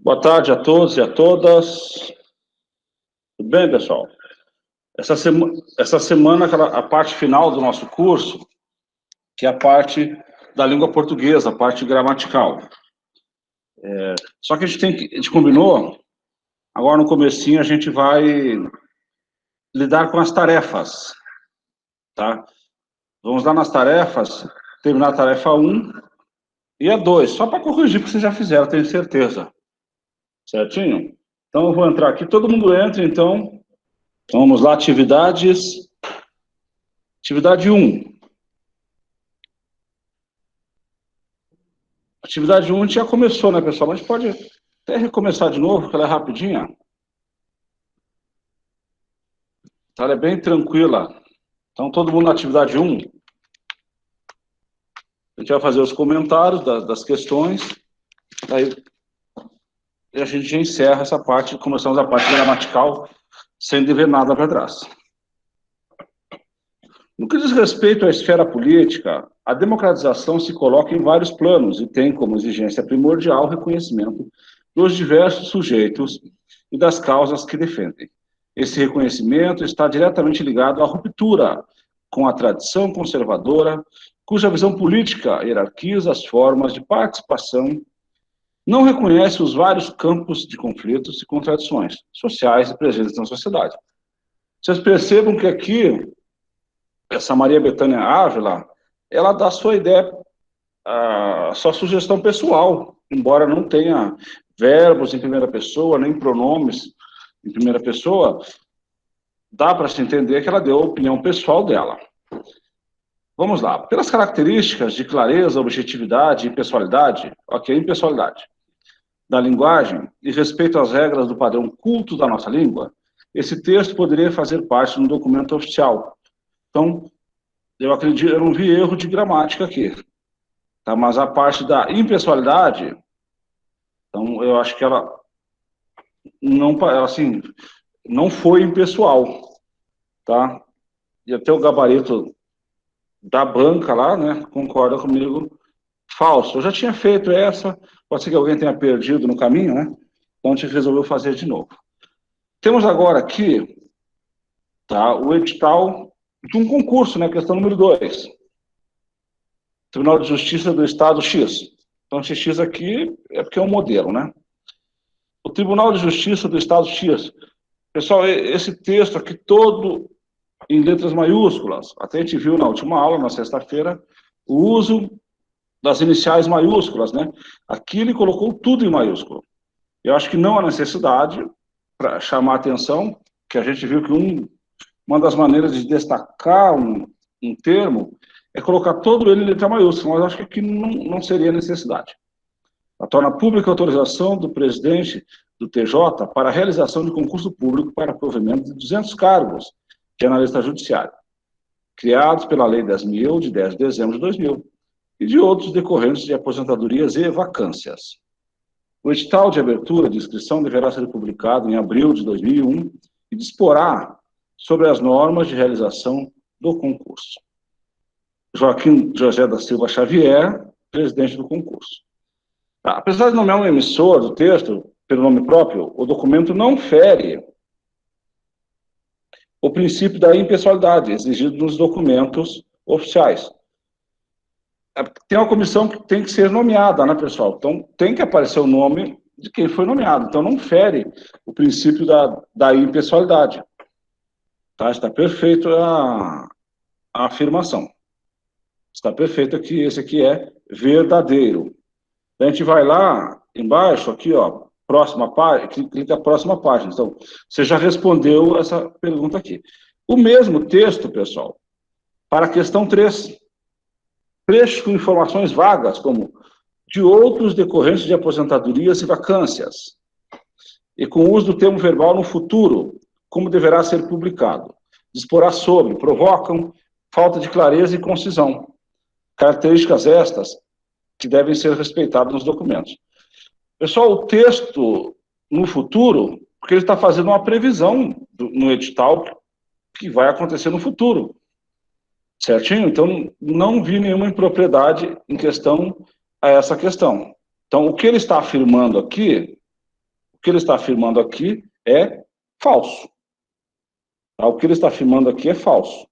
Boa tarde a todos e a todas. Tudo bem, pessoal? Essa semana, a parte final do nosso curso, que é a parte da língua portuguesa, a parte gramatical. Só que a gente combinou, agora no comecinho a gente vai lidar com as tarefas, tá? Vamos lá nas tarefas, terminar a tarefa 1 e a 2, só para corrigir, porque vocês já fizeram, tenho certeza. Certinho? Então, eu vou entrar aqui, todo mundo entra, então. Vamos lá, atividades. Atividade 1. Atividade 1 a gente já começou, né, pessoal? Mas a gente pode até recomeçar de novo, porque ela é rapidinha. Ela é bem tranquila. Então, todo mundo na atividade 1. A gente vai fazer os comentários das questões. Daí a gente já encerra essa parte, começamos a parte gramatical, sem dever nada para trás. No que diz respeito à esfera política, a democratização se coloca em vários planos e tem como exigência primordial o reconhecimento dos diversos sujeitos e das causas que defendem. Esse reconhecimento está diretamente ligado à ruptura com a tradição conservadora, cuja visão política hierarquiza as formas de participação, não reconhece os vários campos de conflitos e contradições sociais presentes na sociedade. Vocês percebam que aqui essa Maria Bethânia Ávila, ela dá a sua ideia, a sua sugestão pessoal, embora não tenha verbos em primeira pessoa, nem pronomes em primeira pessoa, dá para se entender que ela deu a opinião pessoal dela. Vamos lá. Pelas características de clareza, objetividade e impessoalidade, impessoalidade, da linguagem e respeito às regras do padrão culto da nossa língua, esse texto poderia fazer parte de um documento oficial. Então, eu acredito, eu não vi erro de gramática aqui, tá? Mas a parte da impessoalidade, então eu acho que ela não, assim, não foi impessoal, tá? E até o gabarito da banca lá, né, concorda comigo, falso. Eu já tinha feito essa, pode ser que alguém tenha perdido no caminho, né? Então a gente resolveu fazer de novo. Temos agora aqui, tá, o edital de um concurso, né, questão número 2. Tribunal de Justiça do Estado X. Então, esse X aqui é porque é um modelo, né? O Tribunal de Justiça do Estado X. Pessoal, esse texto aqui todo em letras maiúsculas. Até a gente viu na última aula, na sexta-feira, o uso das iniciais maiúsculas, né? Aqui ele colocou tudo em maiúsculo. Eu acho que não há necessidade para chamar a atenção, que a gente viu que uma das maneiras de destacar um termo é colocar todo ele em letra maiúscula, mas acho que aqui não seria necessidade. A torna pública a autorização do presidente do TJ para a realização de concurso público para provimento de 200 cargos de analista judiciário, criados pela Lei 10.000, de 10 de dezembro de 2000, e de outros decorrentes de aposentadorias e vacâncias. O edital de abertura de inscrição deverá ser publicado em abril de 2001 e disporá sobre as normas de realização do concurso. Joaquim José da Silva Xavier, presidente do concurso. Apesar de nomear um emissor do texto pelo nome próprio, o documento não fere o princípio da impessoalidade exigido nos documentos oficiais. Tem uma comissão que tem que ser nomeada, né, pessoal? Então, tem que aparecer o nome de quem foi nomeado. Então, não fere o princípio da impessoalidade. Tá? Está perfeito a afirmação. Está perfeito aqui, esse aqui é verdadeiro. A gente vai lá embaixo, aqui, ó, próxima página, clica próxima página. Então, você já respondeu essa pergunta aqui. O mesmo texto, pessoal, para a questão 3. Trechos com informações vagas, como de outros decorrentes de aposentadorias e vacâncias, e com o uso do termo verbal no futuro, como deverá ser publicado. Disporá sobre, provocam falta de clareza e concisão. Características estas que devem ser respeitadas nos documentos. Pessoal, o texto no futuro, porque ele está fazendo uma previsão no edital que vai acontecer no futuro. Certinho? Então, não vi nenhuma impropriedade em questão a essa questão. Então, o que ele está afirmando aqui que ele está afirmando aqui é falso. Tá? O que ele está afirmando aqui é falso.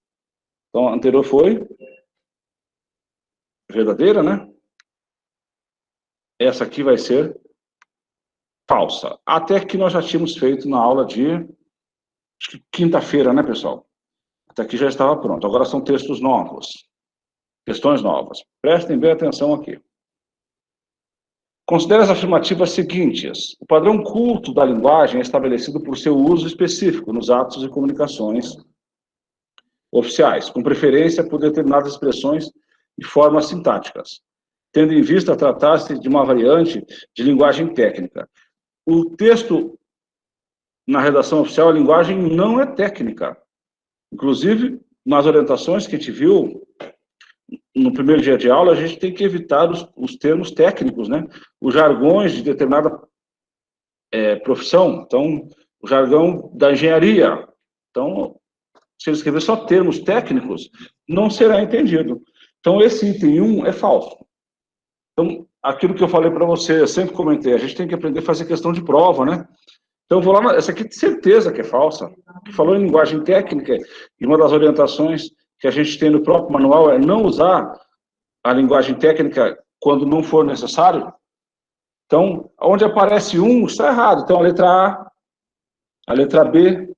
Então, a anterior foi verdadeira, né? Essa aqui vai ser falsa. Até que nós já tínhamos feito na aula de quinta-feira, né, pessoal? Até aqui já estava pronto. Agora são textos novos. Questões novas. Prestem bem atenção aqui. Considere as afirmativas seguintes. O padrão culto da linguagem é estabelecido por seu uso específico nos atos e comunicações oficiais, com preferência por determinadas expressões e formas sintáticas, tendo em vista tratar-se de uma variante de linguagem técnica. O texto na redação oficial, a linguagem não é técnica. Inclusive, nas orientações que a gente viu no primeiro dia de aula, a gente tem que evitar os termos técnicos, né? Os jargões de determinada profissão. Então, o jargão da engenharia. Então, se ele escrever só termos técnicos, não será entendido. Então, esse item 1 é falso. Então, aquilo que eu falei para você, eu sempre comentei, a gente tem que aprender a fazer questão de prova, né? Então, eu vou lá, essa aqui de certeza que é falsa. Que falou em linguagem técnica, e uma das orientações que a gente tem no próprio manual é não usar a linguagem técnica quando não for necessário. Então, onde aparece um, está errado. Então, a letra B,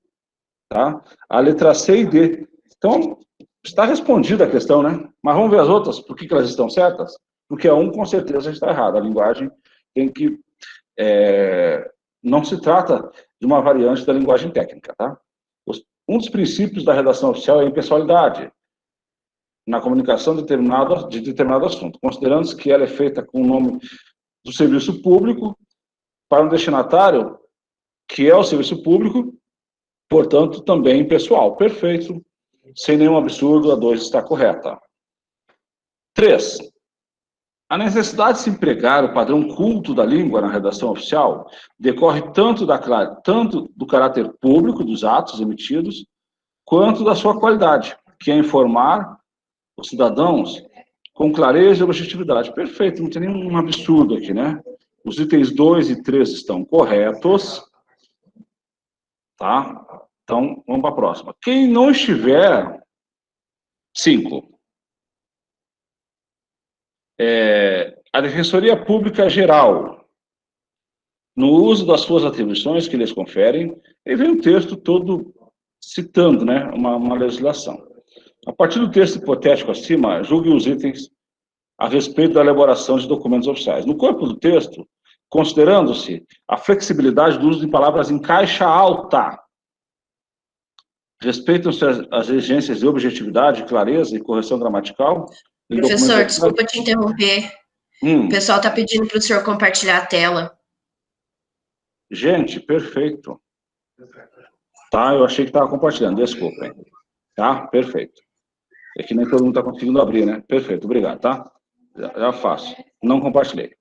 tá? A letra C e D. Então, está respondida a questão, né? Mas vamos ver as outras, por que elas estão certas? Porque a 1, com certeza, está errada. A linguagem tem que... não se trata de uma variante da linguagem técnica, tá? Um dos princípios da redação oficial é a impessoalidade na comunicação de determinado assunto, considerando-se que ela é feita com o nome do serviço público para um destinatário que é o serviço público, portanto, também pessoal. Perfeito. Sem nenhum absurdo, a 2 está correta. 3. A necessidade de se empregar o padrão culto da língua na redação oficial decorre tanto do caráter público dos atos emitidos, quanto da sua qualidade, que é informar os cidadãos com clareza e objetividade. Perfeito, não tem nenhum absurdo aqui, né? Os itens 2 e 3 estão corretos, tá? Então, vamos para a próxima. Quem não estiver... 5. A Defensoria Pública Geral, no uso das suas atribuições que lhes conferem, aí vem um texto todo citando, né, uma legislação. A partir do texto hipotético acima, julgue os itens a respeito da elaboração de documentos oficiais. No corpo do texto, considerando-se a flexibilidade do uso de palavras em caixa alta, respeitam-se as exigências de objetividade, clareza e correção gramatical. Professor, desculpa te interromper. O pessoal está pedindo para o senhor compartilhar a tela. Gente, perfeito. Tá, eu achei que estava compartilhando, desculpem. Tá, perfeito. É que nem todo mundo está conseguindo abrir, né? Perfeito, obrigado, tá? Já faço. Não compartilhei.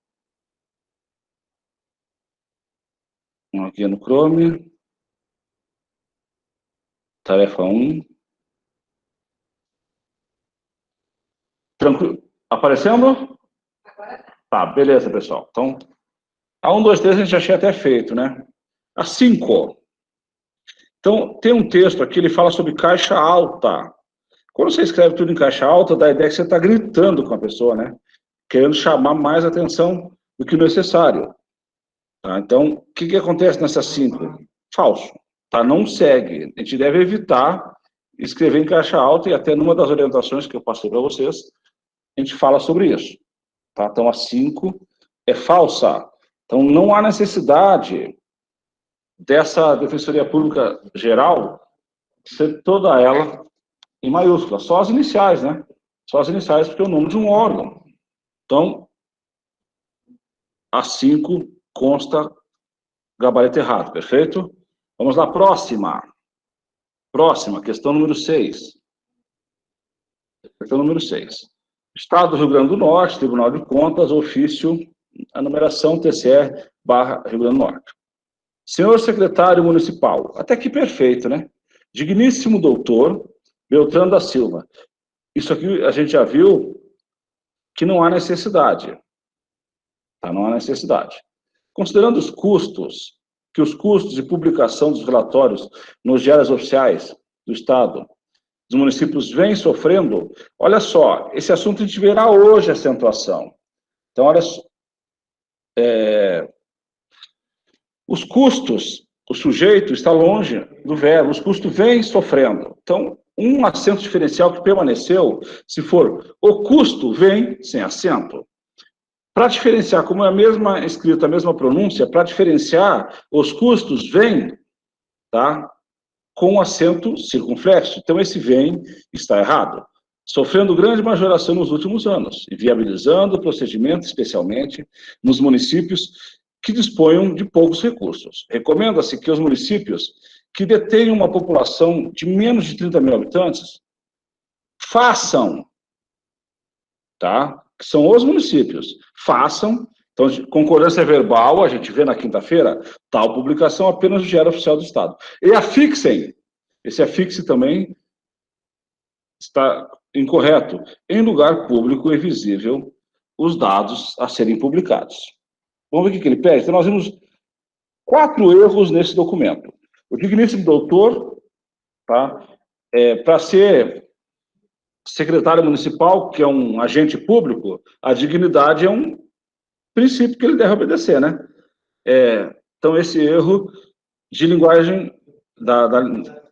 Aqui no Chrome. Tarefa 1. Tranquilo. Aparecendo? Tá, beleza, pessoal. Então, a 1, 2, 3 a gente já tinha até feito, né? A 5. Então, tem um texto aqui, ele fala sobre caixa alta. Quando você escreve tudo em caixa alta, dá a ideia que você está gritando com a pessoa, né? Querendo chamar mais atenção do que necessário. Tá? Então, o que acontece nessas 5? Falso. Tá? Não segue. A gente deve evitar escrever em caixa alta, e até numa das orientações que eu passei para vocês, a gente fala sobre isso. Tá? Então, a 5 é falsa. Então, não há necessidade dessa Defensoria Pública Geral ser toda ela em maiúscula. Só as iniciais, né? Só as iniciais, porque é o nome de um órgão. Então, a 5 consta gabarito errado, perfeito? Vamos lá, próxima. Próxima, questão número 6. Questão número 6. Estado do Rio Grande do Norte, Tribunal de Contas, ofício, a numeração TCE/Rio Grande do Norte. Senhor secretário municipal, até aqui perfeito, né? Digníssimo doutor Beltrano da Silva. Isso aqui a gente já viu que não há necessidade. Tá? Não há necessidade. Considerando os custos que os custos de publicação dos relatórios nos diários oficiais do Estado, dos municípios vêm sofrendo, olha só, esse assunto a gente verá hoje a acentuação. Então, olha só, os custos, o sujeito está longe do verbo, os custos vêm sofrendo. Então, um acento diferencial que permaneceu, se for o custo, vem sem acento. Para diferenciar, como é a mesma escrita, a mesma pronúncia, para diferenciar, os custos vêm, tá, com acento circunflexo. Então, esse vem está errado, sofrendo grande majoração nos últimos anos, e viabilizando o procedimento, especialmente nos municípios que disponham de poucos recursos. Recomenda-se que os municípios que detêm uma população de menos de 30 mil habitantes façam, tá? Que são os municípios, façam, então, concordância verbal, a gente vê na quinta-feira, tal publicação apenas no Diário Oficial do Estado. E afixem, esse afixe também está incorreto, em lugar público e visível, os dados a serem publicados. Vamos ver o que ele pede? Então, nós vimos 4 erros nesse documento. O digníssimo doutor, tá, para ser secretário municipal, que é um agente público, a dignidade é um princípio que ele deve obedecer, né? Então, esse erro de linguagem,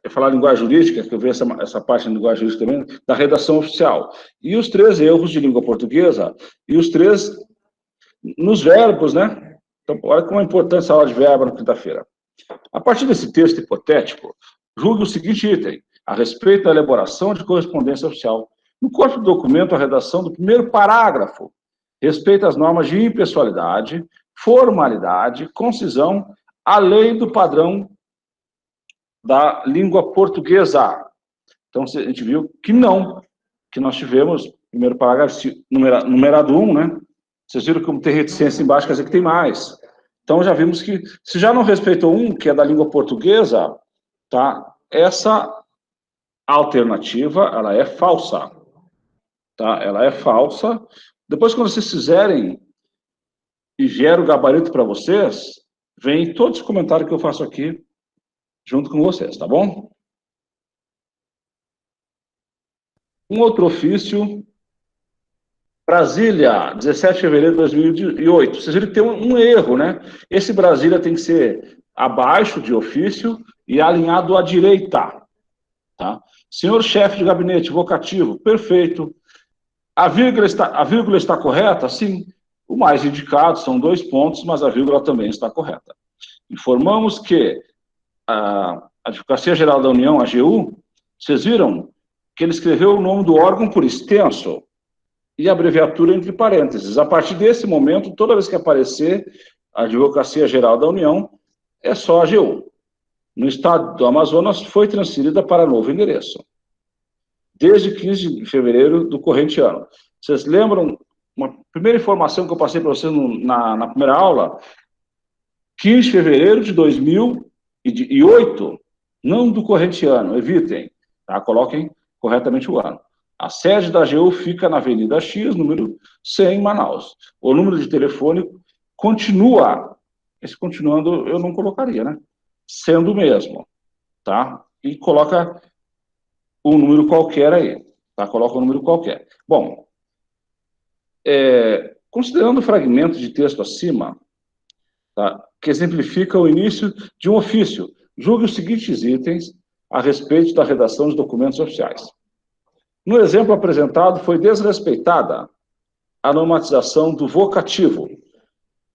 eu falar linguagem jurídica, que eu vejo essa parte de linguagem jurídica também, da redação oficial. E os 3 erros de língua portuguesa, e os 3 nos verbos, né? Então, olha como é importante essa aula de verbo na quinta-feira. A partir desse texto hipotético, julgue o seguinte item, a respeito da elaboração de correspondência oficial. No corpo do documento, a redação do primeiro parágrafo respeita as normas de impessoalidade, formalidade, concisão, além do padrão da língua portuguesa. Então, a gente viu que não, que nós tivemos, primeiro parágrafo, numerado 1, né? Vocês viram como tem reticência embaixo, quer dizer que tem mais. Então, já vimos que, se já não respeitou 1, que é da língua portuguesa, tá? Essa alternativa, ela é falsa. Tá? Ela é falsa. Depois, quando vocês fizerem e vier o gabarito para vocês, vem todos os comentários que eu faço aqui junto com vocês, tá bom? Um outro ofício, Brasília, 17 de fevereiro de 2008. Vocês viram que tem um erro, né? Esse Brasília tem que ser abaixo de ofício e alinhado à direita. Tá? Senhor chefe de gabinete, vocativo, perfeito. A vírgula está correta? Sim. O mais indicado são 2 pontos, mas a vírgula também está correta. Informamos que a Advocacia Geral da União, a AGU, vocês viram que ele escreveu o nome do órgão por extenso e a abreviatura entre parênteses. A partir desse momento, toda vez que aparecer a Advocacia Geral da União, é só a AGU. No estado do Amazonas, foi transferida para novo endereço, desde 15 de fevereiro do corrente ano. Vocês lembram, uma primeira informação que eu passei para vocês na primeira aula, 15 de fevereiro de 2008, não do corrente ano, evitem, tá? Coloquem corretamente o ano. A sede da AGU fica na Avenida X, número 100, em Manaus. O número de telefone continua, esse continuando eu não colocaria, né? Sendo o mesmo, tá? E coloca um número qualquer aí, tá? Coloca um número qualquer. Bom, considerando o fragmento de texto acima, tá? Que exemplifica o início de um ofício, julgue os seguintes itens a respeito da redação de documentos oficiais. No exemplo apresentado, foi desrespeitada a normatização do vocativo,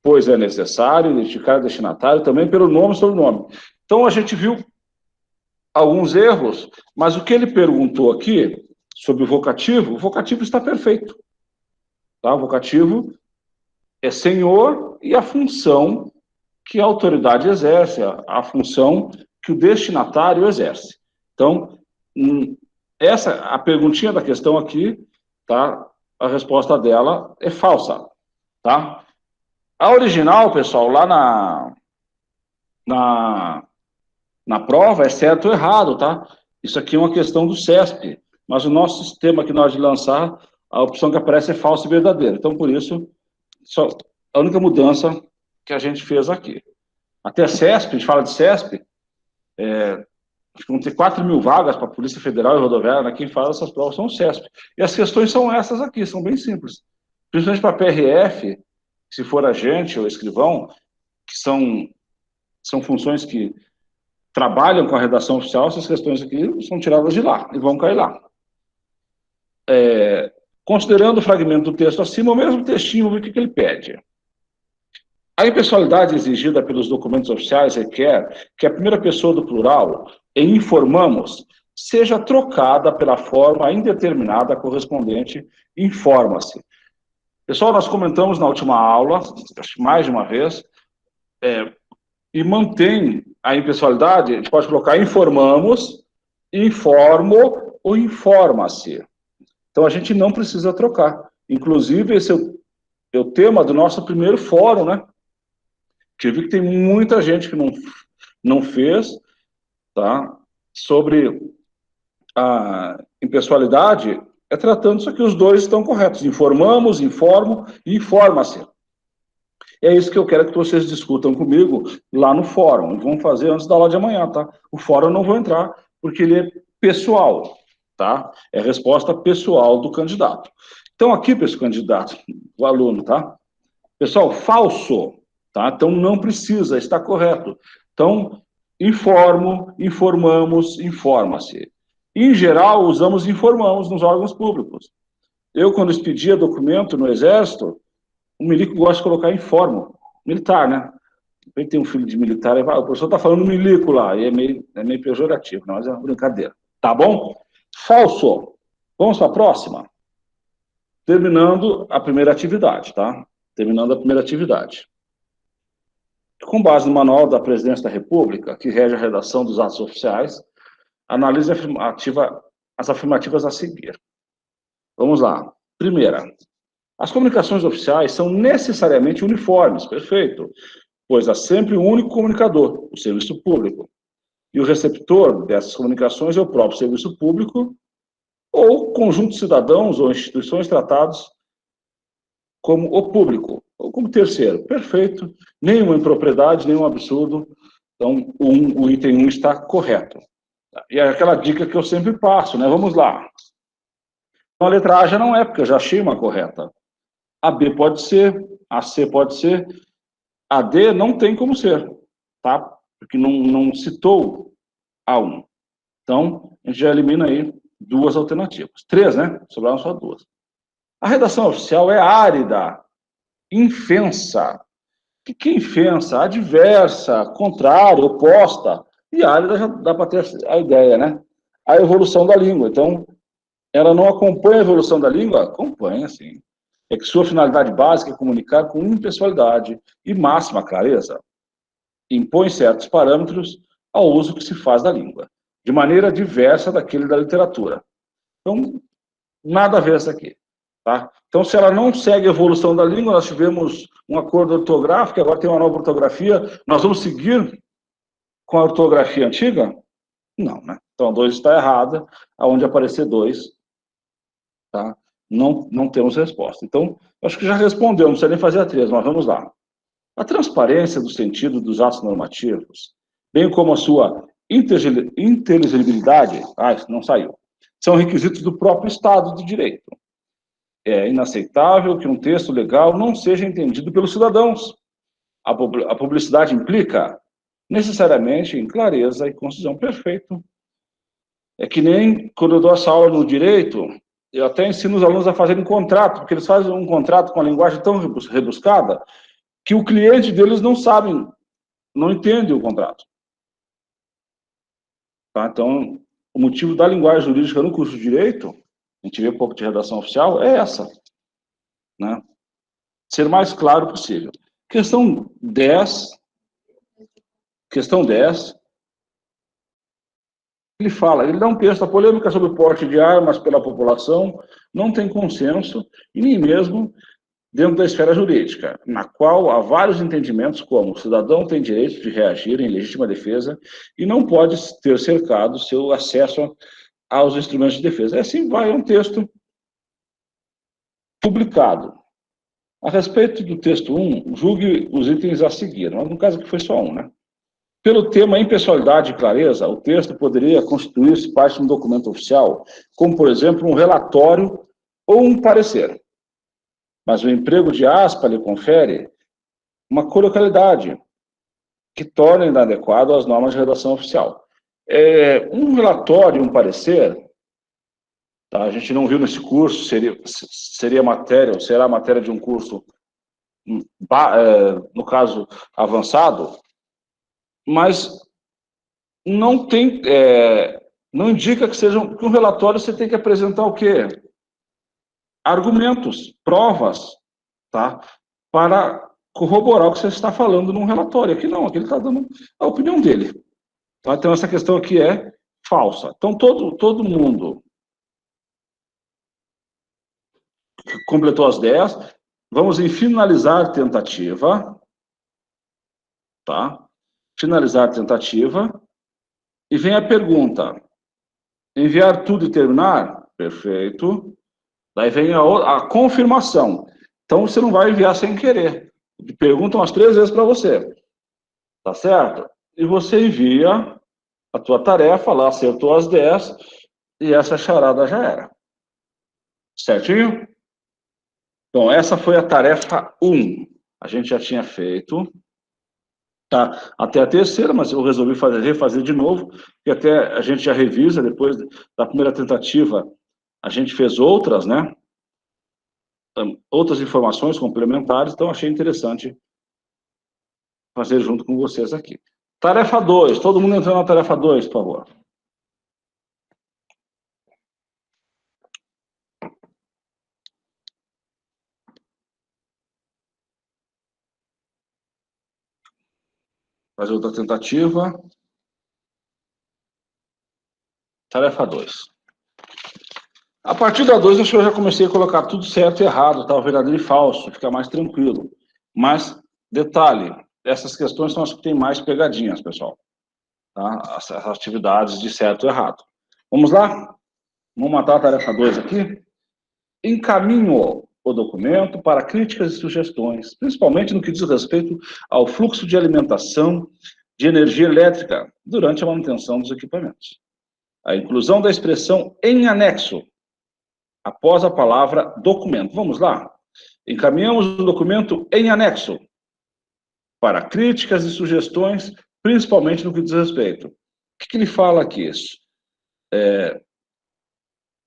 pois é necessário identificar o destinatário também pelo nome e sobrenome. Então, a gente viu alguns erros, mas o que ele perguntou aqui sobre o vocativo está perfeito. Tá? O vocativo é senhor e a função que a autoridade exerce, a função que o destinatário exerce. Então, a perguntinha da questão aqui, tá? A resposta dela é falsa, tá? A original, pessoal, lá na prova é certo ou errado, tá? Isso aqui é uma questão do CESP, mas o nosso sistema que nós de lançar, a opção que aparece é falsa e verdadeira. Então, por isso, a única mudança que a gente fez aqui. Até CESP, a gente fala de CESP, vão ter 4 mil vagas para a Polícia Federal e Rodoviária, né? Quem faz essas provas são o CESP. E as questões são essas aqui, são bem simples. Principalmente para PRF, se for agente ou escrivão, que são funções que trabalham com a redação oficial, essas questões aqui são tiradas de lá e vão cair lá. Considerando o fragmento do texto acima, o mesmo textinho, o que ele pede? A impessoalidade exigida pelos documentos oficiais requer que a primeira pessoa do plural, em informamos, seja trocada pela forma indeterminada correspondente, informa-se. Pessoal, nós comentamos na última aula, acho que mais de uma vez, e mantém a impessoalidade, a gente pode colocar informamos, informo ou informa-se. Então, a gente não precisa trocar. Inclusive, esse é o tema do nosso primeiro fórum, né? Que eu vi que tem muita gente que não fez, tá? Sobre a impessoalidade, tratando isso aqui, os dois estão corretos. Informamos, informo e informa-se. É isso que eu quero que vocês discutam comigo lá no fórum. Vamos fazer antes da aula de amanhã, tá? O fórum eu não vou entrar, porque ele é pessoal, tá? É a resposta pessoal do candidato. Então, aqui para esse candidato, o aluno, tá? Pessoal, falso, tá? Então, não precisa, está correto. Então, informo, informamos, informa-se. Em geral, usamos informamos nos órgãos públicos. Eu, quando expedia documento no Exército, o milico gosta de colocar informo. Militar, né? Ele tem um filho de militar, o professor está falando milico lá, e é meio pejorativo, não, mas é uma brincadeira. Tá bom? Falso. Vamos para a próxima? Terminando a primeira atividade, tá? Terminando a primeira atividade. Com base no Manual da Presidência da República, que rege a redação dos atos oficiais, analise as afirmativas a seguir. Vamos lá. Primeira. As comunicações oficiais são necessariamente uniformes, perfeito, pois há sempre um único comunicador, o serviço público. E o receptor dessas comunicações é o próprio serviço público ou conjunto de cidadãos ou instituições tratados como o público, ou como terceiro. Perfeito, nenhuma impropriedade, nenhum absurdo. Então, o item 1 está correto. E é aquela dica que eu sempre passo, né? Vamos lá. Então, a letra A já não é, porque eu já achei uma correta. A B pode ser, a C pode ser, a D não tem como ser, tá? Porque não citou a 1. Então, a gente já elimina aí 2 alternativas. 3, né? Sobraram só 2. A redação oficial é árida, infensa. O que é infensa? Adversa, contrária, oposta. E árida já dá para ter a ideia, né? A evolução da língua. Então, ela não acompanha a evolução da língua? Acompanha, sim. É que sua finalidade básica é comunicar com impessoalidade e máxima clareza. Impõe certos parâmetros ao uso que se faz da língua, de maneira diversa daquele da literatura. Então, nada a ver isso aqui. Tá? Então, se ela não segue a evolução da língua, nós tivemos um acordo ortográfico, agora tem uma nova ortografia, nós vamos seguir com a ortografia antiga? Não, né? Então, a 2 está errada, aonde aparecer 2, tá? Não temos resposta. Então, acho que já respondeu, não precisa nem fazer a 3, mas vamos lá. A transparência do sentido dos atos normativos, bem como a sua inteligibilidade, não saiu, são requisitos do próprio Estado de Direito. É inaceitável que um texto legal não seja entendido pelos cidadãos. A publicidade implica necessariamente em clareza e concisão. Perfeito. É que nem quando eu dou essa aula no direito, eu até ensino os alunos a fazerem contrato, porque eles fazem um contrato com a linguagem tão rebuscada que o cliente deles não entende o contrato. Tá? Então, o motivo da linguagem jurídica no curso de Direito, a gente vê um pouco de redação oficial, é essa. Né? Ser mais claro possível. Questão 10. Ele dá um texto, a polêmica sobre o porte de armas pela população não tem consenso, e nem mesmo dentro da esfera jurídica, na qual há vários entendimentos como o cidadão tem direito de reagir em legítima defesa e não pode ter cercado seu acesso aos instrumentos de defesa. E assim vai, é um texto publicado. A respeito do texto 1, julgue os itens a seguir, mas no caso aqui foi só um, né? Pelo tema impessoalidade e clareza, o texto poderia constituir-se parte de um documento oficial, como, por exemplo, um relatório ou um parecer. Mas o emprego de aspa lhe confere uma coloquialidade que torna inadequado às normas de redação oficial. Um relatório, um parecer, tá? A gente não viu nesse curso, seria matéria, ou será matéria de um curso, no caso, avançado, mas não tem, não indica que um relatório você tem que apresentar o quê? Argumentos, provas, tá? Para corroborar o que você está falando num relatório. Aqui não, aqui ele está dando a opinião dele. Tá? Então, essa questão aqui é falsa. Então, todo mundo completou as 10. Vamos em finalizar tentativa. Tá? Finalizar tentativa. E vem a pergunta. Enviar tudo e terminar? Perfeito. Daí vem a confirmação. Então, você não vai enviar sem querer. Perguntam umas 3 vezes para você. Tá certo? E você envia a tua tarefa lá, acertou as 10, e essa charada já era. Certinho? Então, essa foi a tarefa 1. A gente já tinha feito, tá? Até a terceira, mas eu resolvi refazer de novo, e até a gente já revisa, depois da primeira tentativa, a gente fez outras, né? Outras informações complementares, então achei interessante fazer junto com vocês aqui. Tarefa 2, todo mundo entrando na tarefa 2, por favor. Fazer outra tentativa. Tarefa 2. A partir da 2, eu já comecei a colocar tudo certo e errado, tá? Verdadeiro e falso, fica mais tranquilo. Mas, detalhe, essas questões são as que têm mais pegadinhas, pessoal. Tá? As atividades de certo e errado. Vamos lá? Vamos matar a tarefa 2 aqui. Encaminho o documento para críticas e sugestões, principalmente no que diz respeito ao fluxo de alimentação de energia elétrica durante a manutenção dos equipamentos. A inclusão da expressão em anexo, após a palavra documento. Vamos lá? Encaminhamos o documento em anexo para críticas e sugestões, principalmente no que diz respeito. O que ele fala aqui?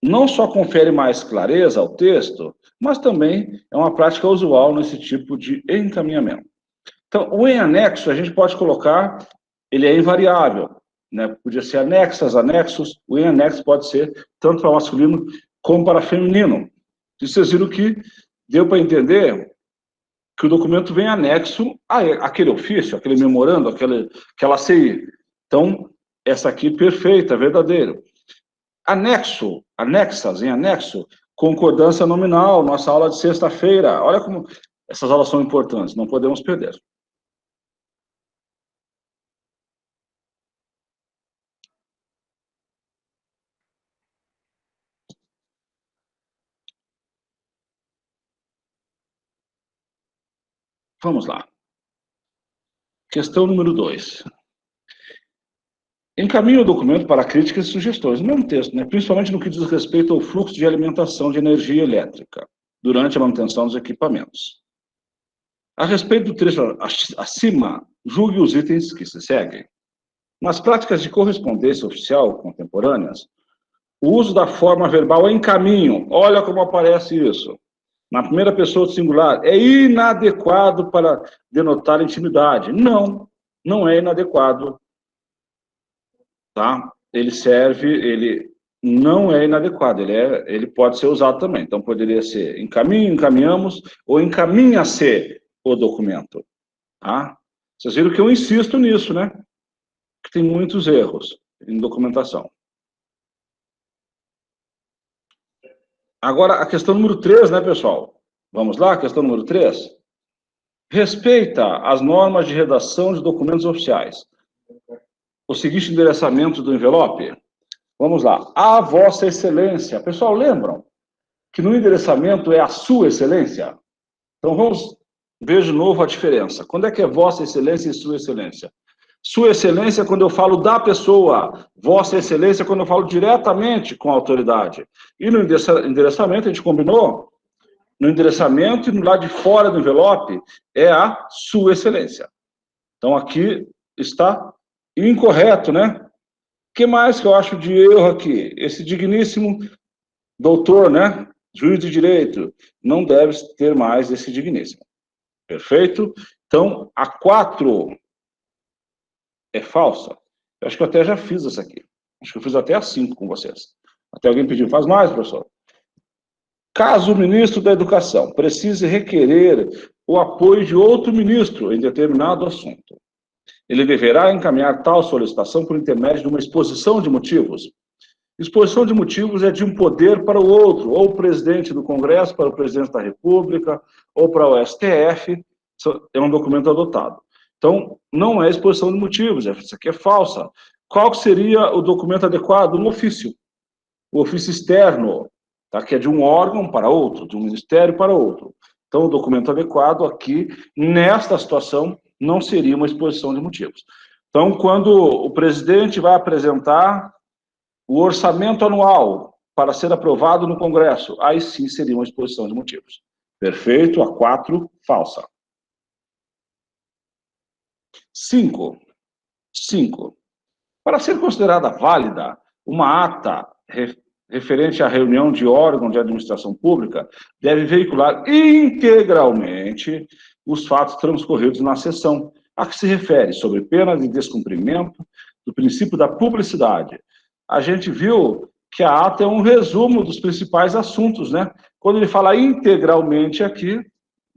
Não só confere mais clareza ao texto, mas também é uma prática usual nesse tipo de encaminhamento. Então, o em anexo, a gente pode colocar, ele é invariável, né? Podia ser anexas, anexos, o em anexo pode ser tanto para masculino como para feminino. E vocês viram que deu para entender que o documento vem anexo àquele ofício, aquele memorando, aquela CI. Então, essa aqui, perfeita, verdadeiro. Anexo, anexas, em anexo, concordância nominal, nossa aula de sexta-feira. Olha como essas aulas são importantes, não podemos perder. Vamos lá. Questão número 2. Encaminhe o documento para críticas e sugestões, no mesmo texto, né? Principalmente no que diz respeito ao fluxo de alimentação de energia elétrica durante a manutenção dos equipamentos. A respeito do trecho acima, julgue os itens que se seguem. Nas práticas de correspondência oficial contemporâneas, o uso da forma verbal encaminho, olha como aparece isso. Na primeira pessoa do singular, é inadequado para denotar intimidade. Não, não é inadequado. Tá? Ele não é inadequado, ele pode ser usado também. Então, poderia ser encaminho, encaminhamos, ou encaminha-se o documento. Tá? Vocês viram que eu insisto nisso, né? Que tem muitos erros em documentação. Agora, a questão número 3, né, pessoal? Vamos lá, questão número 3. Respeita as normas de redação de documentos oficiais. O seguinte endereçamento do envelope. Vamos lá. A Vossa Excelência. Pessoal, lembram que no endereçamento é a Sua Excelência? Então, vamos ver de novo a diferença. Quando é que é Vossa Excelência e Sua Excelência? Sua Excelência, quando eu falo da pessoa. Vossa Excelência, quando eu falo diretamente com a autoridade. E no endereçamento, a gente combinou? No endereçamento e no lado de fora do envelope, é a Sua Excelência. Então, aqui está incorreto, né? O que mais que eu acho de erro aqui? Esse digníssimo doutor, né? Juiz de direito, não deve ter mais esse digníssimo. Perfeito? Então, a 4 é falsa. Eu acho que eu até já fiz essa aqui. Acho que eu fiz até a 5 com vocês. Até alguém pediu, faz mais, professor. Caso o ministro da Educação precise requerer o apoio de outro ministro em determinado assunto, ele deverá encaminhar tal solicitação por intermédio de uma exposição de motivos. Exposição de motivos é de um poder para o outro, ou o presidente do Congresso para o presidente da República, ou para o STF, é um documento adotado. Então, não é exposição de motivos, isso aqui é falsa. Qual seria o documento adequado? Um ofício. O ofício externo, tá? Que é de um órgão para outro, de um ministério para outro. Então, o documento adequado aqui, nesta situação, não seria uma exposição de motivos. Então, quando o presidente vai apresentar o orçamento anual para ser aprovado no Congresso, aí sim seria uma exposição de motivos. Perfeito, a 4, falsa. 5. Para ser considerada válida, uma ata referente à reunião de órgão de administração pública deve veicular integralmente os fatos transcorridos na sessão, a que se refere, sobre pena de descumprimento do princípio da publicidade. A gente viu que a ata é um resumo dos principais assuntos, né? Quando ele fala integralmente aqui,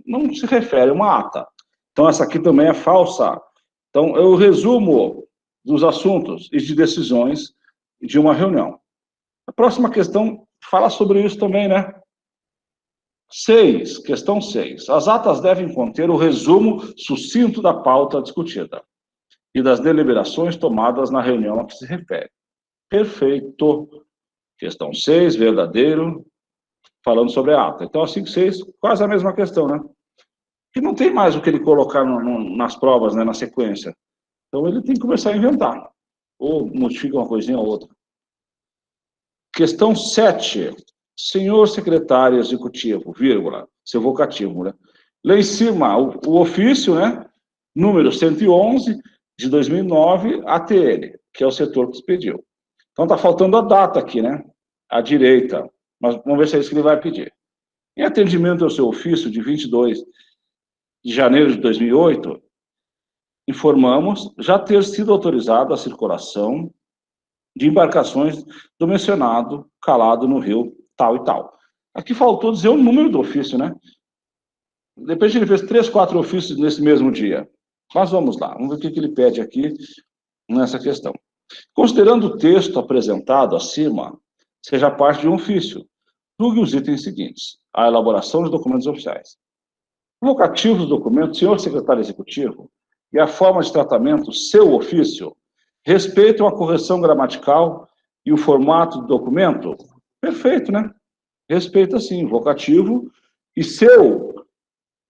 não se refere a uma ata. Então, essa aqui também é falsa. Então, é o resumo dos assuntos e de decisões de uma reunião. A próxima questão fala sobre isso também, né? 6, questão 6. As atas devem conter o resumo sucinto da pauta discutida e das deliberações tomadas na reunião a que se refere. Perfeito. Questão 6, verdadeiro, falando sobre a ata. Então, a 5 e 6, quase a mesma questão, né? Que não tem mais o que ele colocar nas provas, né, na sequência. Então, ele tem que começar a inventar. Ou modifica uma coisinha ou outra. Questão 7. Senhor secretário executivo, vírgula, seu vocativo, né? Lá em cima, o ofício, né? Número 111, de 2009, ATL, que é o setor que expediu. Então, está faltando a data aqui, né? À direita. Mas vamos ver se é isso que ele vai pedir. Em atendimento ao seu ofício de 22 de janeiro de 2008, informamos já ter sido autorizada a circulação de embarcações do mencionado calado no rio tal e tal. Aqui faltou dizer o número do ofício, né? De repente ele fez 3, 4 ofícios nesse mesmo dia. Mas vamos lá, vamos ver o que ele pede aqui nessa questão. Considerando o texto apresentado acima, seja parte de um ofício, julgue os itens seguintes: a elaboração de documentos oficiais. O vocativo do documento, senhor secretário executivo, e a forma de tratamento, seu ofício, respeitam a correção gramatical e o formato do documento? Perfeito, né? Respeita sim, vocativo e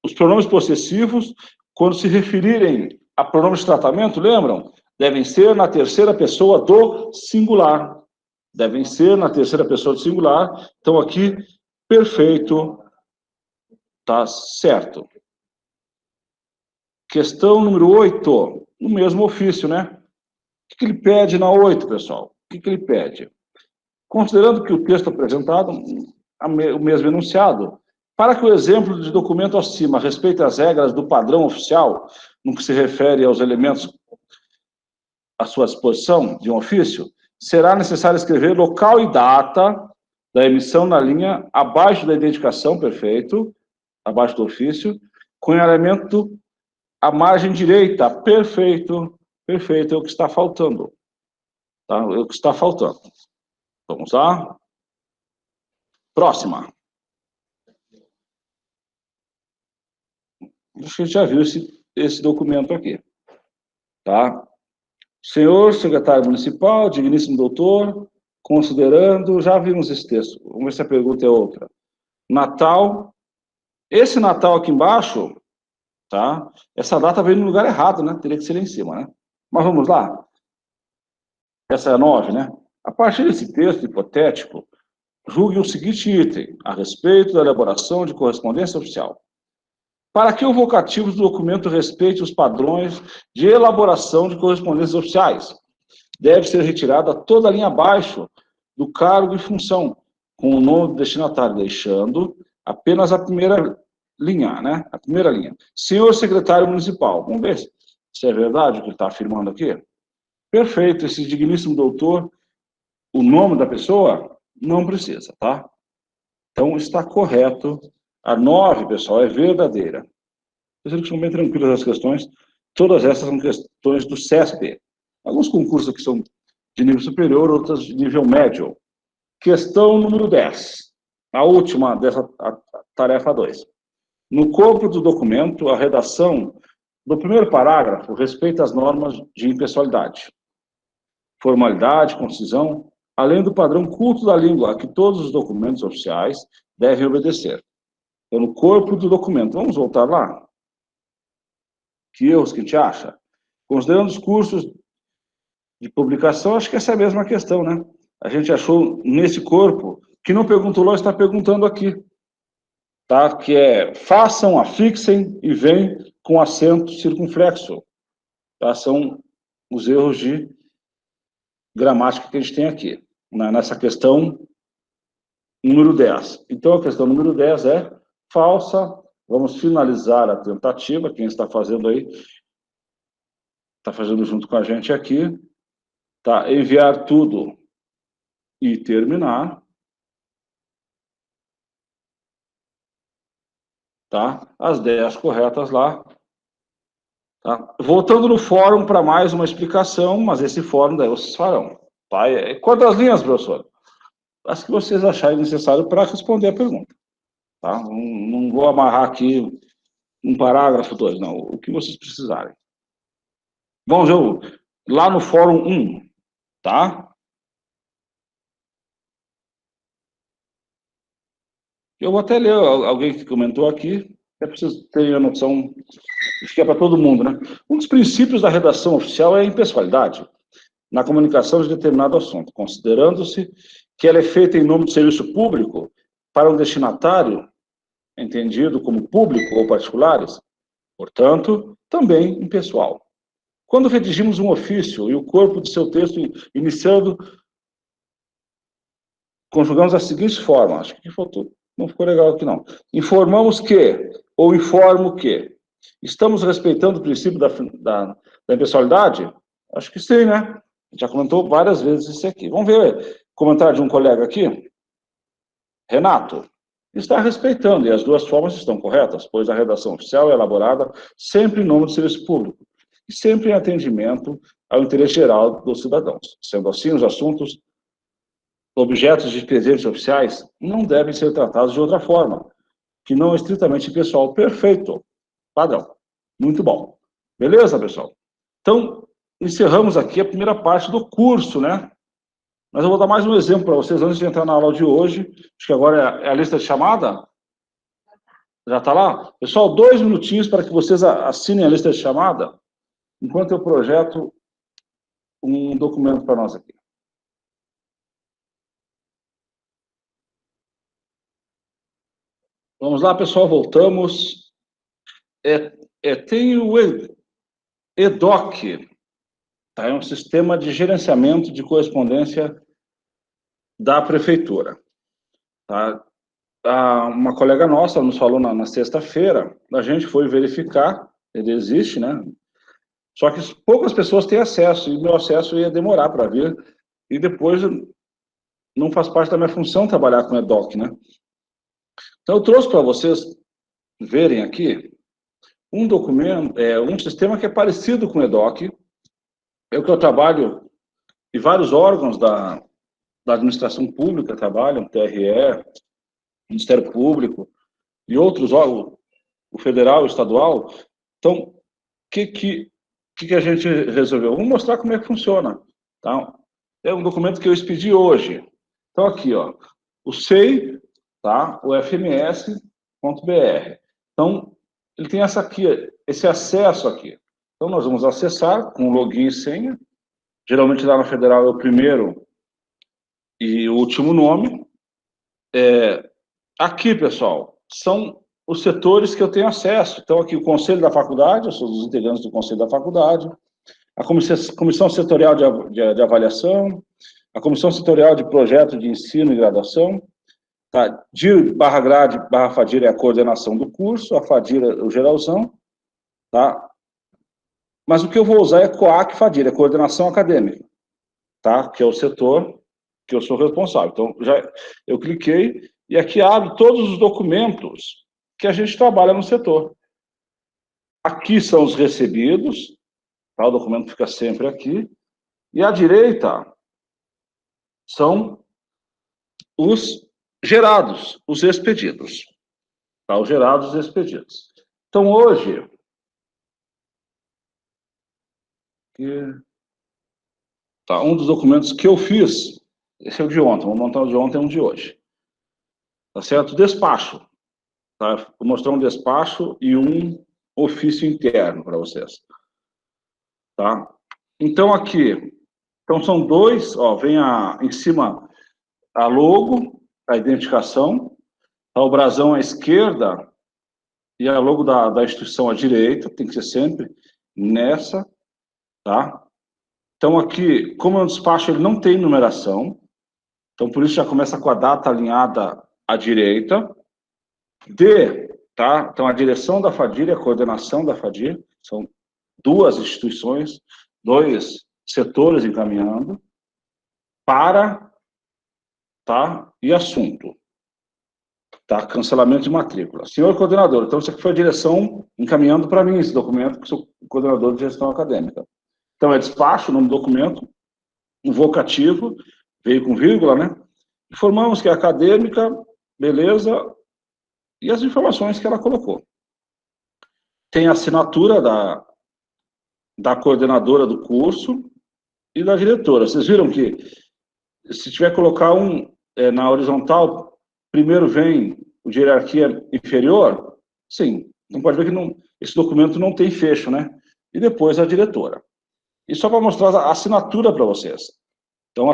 os pronomes possessivos, quando se referirem a pronomes de tratamento, lembram? Devem ser na terceira pessoa do singular. Devem ser na terceira pessoa do singular. Então, aqui, perfeito. Tá certo. Questão número 8. No mesmo ofício, né? O que ele pede na 8, pessoal? O que ele pede? Considerando que o texto apresentado, o mesmo enunciado, para que o exemplo de documento acima respeite as regras do padrão oficial, no que se refere aos elementos à sua disposição de um ofício, será necessário escrever local e data da emissão na linha abaixo da identificação, perfeito, abaixo do ofício, com elemento à margem direita, perfeito, perfeito, é o que está faltando. Tá? É o que está faltando. Vamos lá. Próxima. A gente já viu esse documento aqui. Tá? Senhor secretário municipal, digníssimo doutor, considerando, já vimos esse texto. Vamos ver se a pergunta é outra. Natal Esse Natal aqui embaixo, tá? Essa data veio no lugar errado, né? Teria que ser lá em cima, né? Mas vamos lá. Essa é a 9, né? A partir desse texto hipotético, julgue o seguinte item a respeito da elaboração de correspondência oficial. Para que o vocativo do documento respeite os padrões de elaboração de correspondências oficiais, deve ser retirada toda a linha abaixo do cargo e função, com o nome do destinatário, deixando apenas a primeira linha, né? A primeira linha. Senhor secretário municipal. Vamos ver se é verdade o que ele está afirmando aqui. Perfeito, esse digníssimo doutor, o nome da pessoa, não precisa, tá? Então, está correto. A 9, pessoal, é verdadeira. Vocês estão bem tranquilos as questões. Todas essas são questões do CESP. Alguns concursos aqui são de nível superior, outros de nível médio. Questão número 10. A última dessa tarefa 2. No corpo do documento, a redação do primeiro parágrafo respeita as normas de impessoalidade, formalidade, concisão, além do padrão culto da língua a que todos os documentos oficiais devem obedecer. Então, no corpo do documento, vamos voltar lá? Que erros que a gente acha? Considerando os cursos de publicação, acho que essa é a mesma questão, né? A gente achou nesse corpo, que não perguntou lá, está perguntando aqui, tá? Que é, façam, afixem e vem com acento circunflexo. Tá? São os erros de gramática que a gente tem aqui, nessa questão número 10. Então, a questão número 10 é falsa. Vamos finalizar a tentativa. Quem está fazendo aí, está fazendo junto com a gente aqui. Tá? Enviar tudo e terminar. Tá? As 10 corretas lá. Tá? Voltando no fórum para mais uma explicação, mas esse fórum daí vocês farão. Tá? Quantas linhas, professor? As que vocês acharem necessário para responder a pergunta. Tá? Não vou amarrar aqui um parágrafo, 2, não. O que vocês precisarem. Vamos ver lá no fórum 1, tá? Eu vou até ler alguém que comentou aqui, é preciso ter a noção, acho que é para todo mundo, né? Um dos princípios da redação oficial é a impessoalidade na comunicação de determinado assunto, considerando-se que ela é feita em nome do serviço público para um destinatário, entendido como público ou particulares, portanto, também impessoal. Quando redigimos um ofício e o corpo de seu texto iniciando, conjugamos da seguinte forma, acho que não ficou legal aqui não. Informamos que, ou informo que, estamos respeitando o princípio da impessoalidade? Acho que sim, né? Já comentou várias vezes isso aqui. Vamos ver comentário de um colega aqui. Renato, está respeitando, e as duas formas estão corretas, pois a redação oficial é elaborada sempre em nome do serviço público, e sempre em atendimento ao interesse geral dos cidadãos. Sendo assim, os assuntos, objetos de presentes oficiais, não devem ser tratados de outra forma, que não estritamente pessoal. Perfeito. Padrão. Muito bom. Beleza, pessoal? Então, encerramos aqui a primeira parte do curso, né? Mas eu vou dar mais um exemplo para vocês antes de entrar na aula de hoje. Acho que agora é a lista de chamada. Já está lá? Pessoal, 2 minutinhos para que vocês assinem a lista de chamada, enquanto eu projeto um documento para nós aqui. Vamos lá, pessoal, voltamos. Tem o EDOC, tá? É um sistema de gerenciamento de correspondência da prefeitura. Tá? Uma colega nossa nos falou na sexta-feira, a gente foi verificar, ele existe, né? Só que poucas pessoas têm acesso, e meu acesso ia demorar para vir, e depois não faz parte da minha função trabalhar com EDOC, né? Então, eu trouxe para vocês verem aqui um documento, um sistema que é parecido com o EDOC, é o que eu trabalho, e vários órgãos da administração pública trabalham, TRE, Ministério Público, e outros órgãos, o federal, o estadual. Então, o que a gente resolveu? Vamos mostrar como é que funciona. Tá? É um documento que eu expedi hoje. Então, aqui, ó, o SEI, tá? o FMS.br. Então, ele tem esse acesso aqui. Então, nós vamos acessar com login e senha. Geralmente, lá na Federal é o primeiro e o último nome. Aqui, pessoal, são os setores que eu tenho acesso. Então, aqui o Conselho da Faculdade, eu sou dos integrantes do Conselho da Faculdade, a Comissão Setorial de Avaliação, a Comissão Setorial de Projeto de Ensino e Graduação, tá? DIR/grade/FADIR é a coordenação do curso, a FADIR é o geralzão, tá? Mas o que eu vou usar é COAC/FADIR, é coordenação acadêmica, tá? Que é o setor que eu sou responsável. Então, eu cliquei e aqui abre todos os documentos que a gente trabalha no setor. Aqui são os recebidos, tá? O documento fica sempre aqui. E à direita são os gerados, os expedidos. Tá? Os gerados e expedidos. Então, hoje... Tá, um dos documentos que eu fiz, esse é o de ontem, vou montar o de ontem e um de hoje. Tá certo? Despacho. Tá? Vou mostrar um despacho e um ofício interno para vocês. Tá? Então, aqui, então são dois, ó, vem em cima a logo, a identificação, tá? O brasão à esquerda e a logo da instituição à direita, tem que ser sempre nessa, tá? Então, aqui, como é um despacho, ele não tem numeração, então, por isso já começa com a data alinhada à direita. Tá? Então, a direção da FADIR e a coordenação da FADIR, são duas instituições, dois setores encaminhando, para, tá? E assunto, tá? Cancelamento de matrícula. Senhor coordenador, então, isso aqui foi a direção encaminhando para mim esse documento, que sou coordenador de gestão acadêmica. Então, é despacho, nome do documento, um vocativo, veio com vírgula, né? Informamos que é acadêmica, beleza, e as informações que ela colocou. Tem a assinatura da coordenadora do curso e da diretora. Vocês viram que, se tiver colocar na horizontal, primeiro vem o de hierarquia inferior? Sim. Então pode ver que esse documento não tem fecho, né? E depois a diretora. E só para mostrar a assinatura para vocês. Então,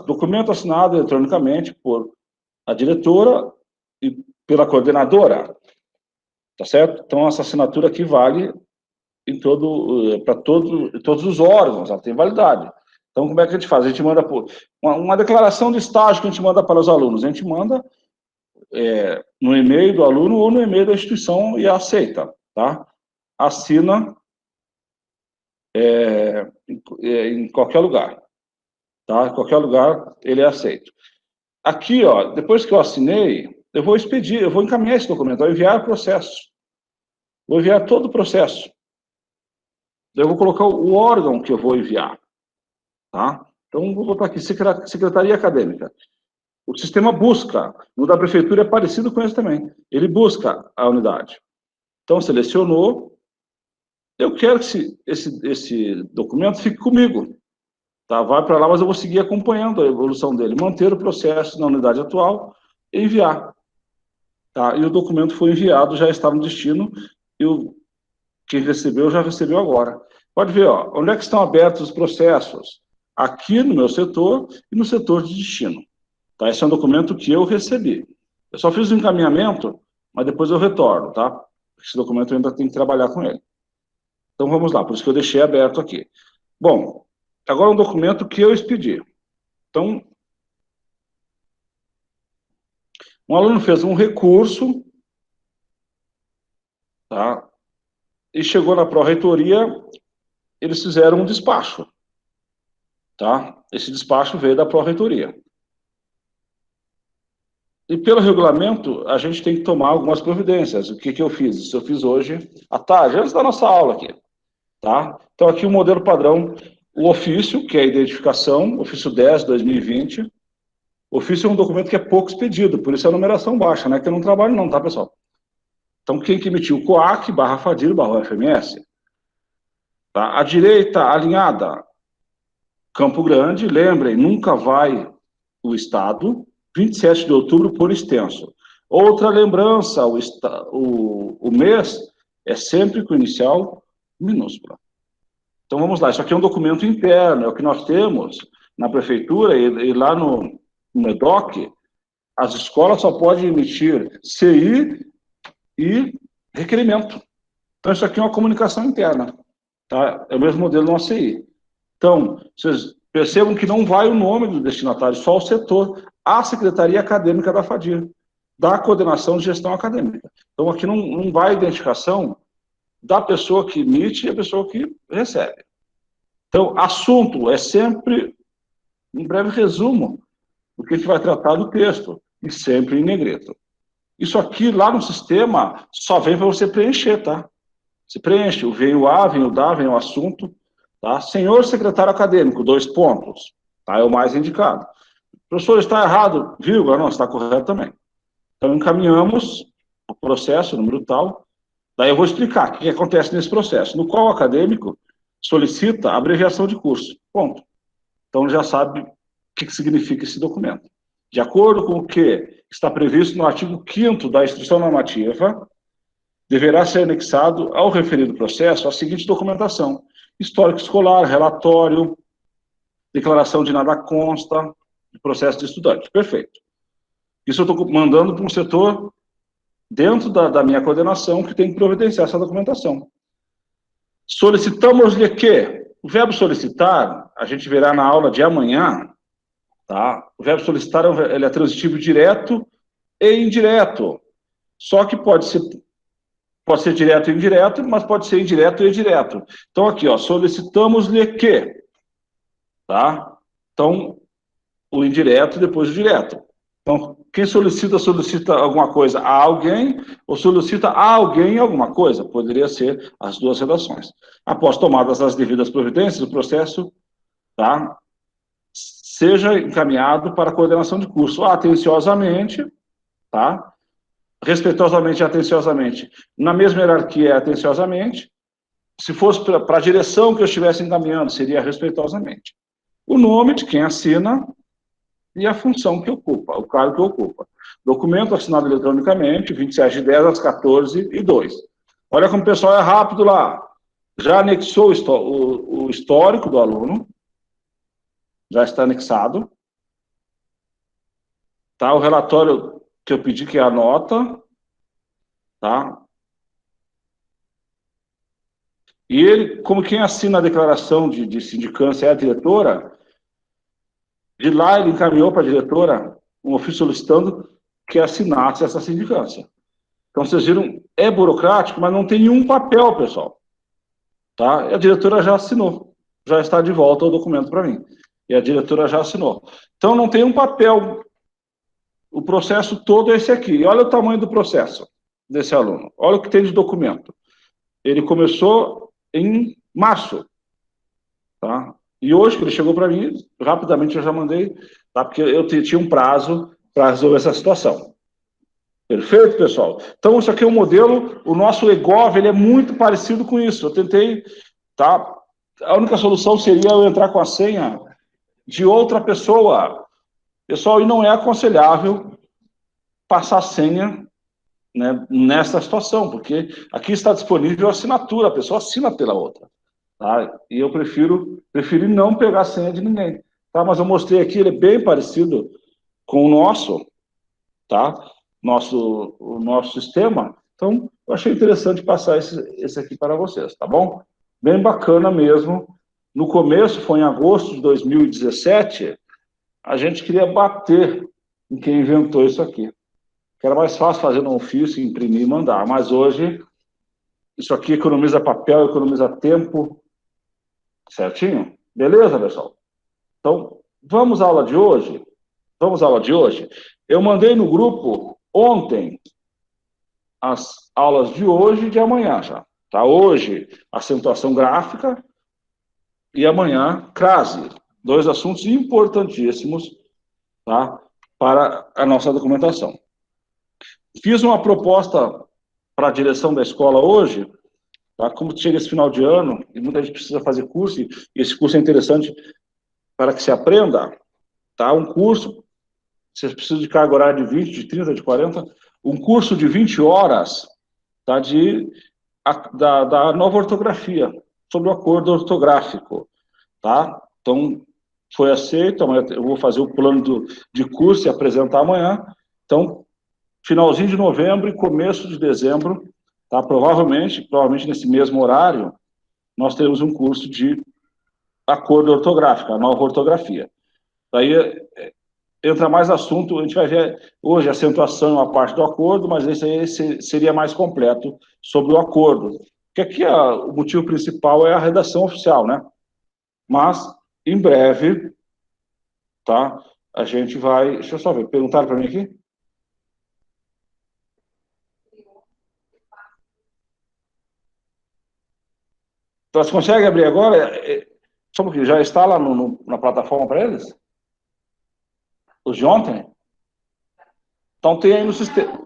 documento assinado eletronicamente por a diretora e pela coordenadora. Tá certo? Então, essa assinatura aqui vale para todos os órgãos, ela tem validade. Então, como é que a gente faz? A gente manda uma declaração de estágio que a gente manda para os alunos. A gente manda no e-mail do aluno ou no e-mail da instituição e aceita, tá? Assina em qualquer lugar, tá? Em qualquer lugar ele é aceito. Aqui, ó, depois que eu assinei, eu vou expedir, eu vou encaminhar esse documento, vou enviar o processo. Vou enviar todo o processo. Eu vou colocar o órgão que eu vou enviar, tá? Então, vou botar aqui, Secretaria Acadêmica. O sistema busca, no da prefeitura é parecido com esse também. Ele busca a unidade. Então, selecionou. Eu quero que esse documento fique comigo. Tá? Vai para lá, mas eu vou seguir acompanhando a evolução dele. Manter o processo na unidade atual e enviar. Tá? E o documento foi enviado, já está no destino, e quem recebeu já recebeu agora. Pode ver, ó, onde é que estão abertos os processos? Aqui no meu setor e no setor de destino. Tá? Esse é um documento que eu recebi. Eu só fiz o encaminhamento, mas depois eu retorno, tá? Esse documento eu ainda tenho que trabalhar com ele. Então vamos lá, por isso que eu deixei aberto aqui. Bom, agora um documento que eu expedi. Então, um aluno fez um recurso, tá? E chegou na pró-reitoria, eles fizeram um despacho, tá? Esse despacho veio da pró-reitoria. E pelo regulamento, a gente tem que tomar algumas providências. O que eu fiz? Isso eu fiz hoje à tarde, antes da nossa aula aqui, tá? Então aqui o modelo padrão, o ofício, que é a identificação, ofício 10/2020. O ofício é um documento que é pouco expedido, por isso é a numeração baixa, né? Que eu não trabalho não, tá, pessoal? Então, quem que emitiu? COAC/FADIR/UFMS. Tá? A direita alinhada, Campo Grande, lembrem, nunca vai o Estado, 27 de outubro por extenso. Outra lembrança, o mês é sempre com inicial minúscula. Então, vamos lá, isso aqui é um documento interno, é o que nós temos na prefeitura e lá no EDOC, as escolas só podem emitir CI e requerimento. Então, isso aqui é uma comunicação interna, tá? É o mesmo modelo no ACI. Então, vocês percebam que não vai o nome do destinatário, só o setor, a Secretaria Acadêmica da FADIR, da Coordenação de Gestão Acadêmica. Então, aqui não vai a identificação da pessoa que emite e a pessoa que recebe. Então, assunto é sempre um breve resumo do que a gente vai tratar do texto, e sempre em negrito. Isso aqui, lá no sistema, só vem para você preencher, tá? Você preenche, vem o A, vem o DA, vem o assunto, tá? Senhor secretário acadêmico, 2 pontos, tá? É o mais indicado. Professor, está errado, vírgula, não, está correto também. Então, encaminhamos o processo, número tal, daí eu vou explicar o que acontece nesse processo, no qual o acadêmico solicita a abreviação de curso, ponto. Então, já sabe o que significa esse documento. De acordo com o que está previsto no artigo 5º da Instrução Normativa, deverá ser anexado ao referido processo a seguinte documentação: histórico escolar, relatório, declaração de nada consta, de processo de estudante. Perfeito. Isso eu estou mandando para um setor dentro da minha coordenação que tem que providenciar essa documentação. Solicitamos-lhe que o verbo solicitar, a gente verá na aula de amanhã, tá? O verbo solicitar ele é transitivo direto e indireto. Só que pode ser direto e indireto, mas pode ser indireto e direto. Então, aqui, ó, solicitamos-lhe que, tá? Então, o indireto depois o direto. Então, quem solicita alguma coisa a alguém, ou solicita a alguém alguma coisa. Poderia ser as duas redações. Após tomadas as devidas providências, o processo, tá, seja encaminhado para a coordenação de curso atenciosamente, tá? Respeitosamente e atenciosamente. Na mesma hierarquia, atenciosamente. Se fosse para a direção que eu estivesse encaminhando, seria respeitosamente. O nome de quem assina e a função que ocupa, o cargo que ocupa. Documento assinado eletronicamente, 27/10 às 14h02. Olha como o pessoal é rápido lá. Já anexou o histórico do aluno, já está anexado. Tá? O relatório que eu pedi, que é a nota, tá? E ele, como quem assina a declaração de sindicância é a diretora, de lá ele encaminhou para a diretora um ofício solicitando que assinasse essa sindicância. Então, vocês viram, é burocrático, mas não tem nenhum papel, pessoal. Tá? E a diretora já assinou, já está de volta o documento para mim. E a diretora já assinou. Então, não tem um papel. O processo todo é esse aqui. E olha o tamanho do processo desse aluno. Olha o que tem de documento. Ele começou em março, tá? E hoje, que ele chegou para mim, rapidamente eu já mandei, tá? Porque eu tinha um prazo para resolver essa situação. Perfeito, pessoal? Então, isso aqui é um modelo, o nosso EGOV, ele é muito parecido com isso. Eu tentei, tá? A única solução seria eu entrar com a senha de outra pessoa. Pessoal, e não é aconselhável passar senha, né, nessa situação, porque aqui está disponível a assinatura, a pessoa assina pela outra. Tá? E eu preferi não pegar a senha de ninguém. Tá? Mas eu mostrei aqui, ele é bem parecido com o nosso, tá? O nosso sistema. Então, eu achei interessante passar esse aqui para vocês, tá bom? Bem bacana mesmo. No começo, foi em agosto de 2017, a gente queria bater em quem inventou isso aqui. Que era mais fácil fazer no ofício, imprimir e mandar. Mas hoje, isso aqui economiza papel, economiza tempo. Certinho? Beleza, pessoal? Então, vamos à aula de hoje? Vamos à aula de hoje? Eu mandei no grupo ontem as aulas de hoje e de amanhã já. Tá? Hoje, acentuação gráfica e amanhã, crase. 2 assuntos importantíssimos, tá? Para a nossa documentação. Fiz uma proposta para a direção da escola hoje, tá? Como chega esse final de ano, e muita gente precisa fazer curso, e esse curso é interessante para que se aprenda, tá? Um curso, vocês precisam de carga horária de 20, de 30, de 40, um curso de 20 horas, tá, da nova ortografia, sobre o acordo ortográfico, tá? Então, foi aceito, amanhã eu vou fazer o plano de curso e apresentar amanhã. Então, finalzinho de novembro e começo de dezembro, tá? Provavelmente nesse mesmo horário, nós teremos um curso de acordo ortográfico, a nova ortografia. Daí entra mais assunto, a gente vai ver hoje a acentuação é uma parte do acordo, mas esse aí seria mais completo sobre o acordo. Porque aqui o motivo principal é a redação oficial, né? Mas, em breve, tá? A gente vai... Deixa eu só ver, perguntaram para mim aqui? Então, você consegue abrir agora? Só um pouquinho, já está lá na plataforma para eles? Os de ontem? Então tem aí no sistema.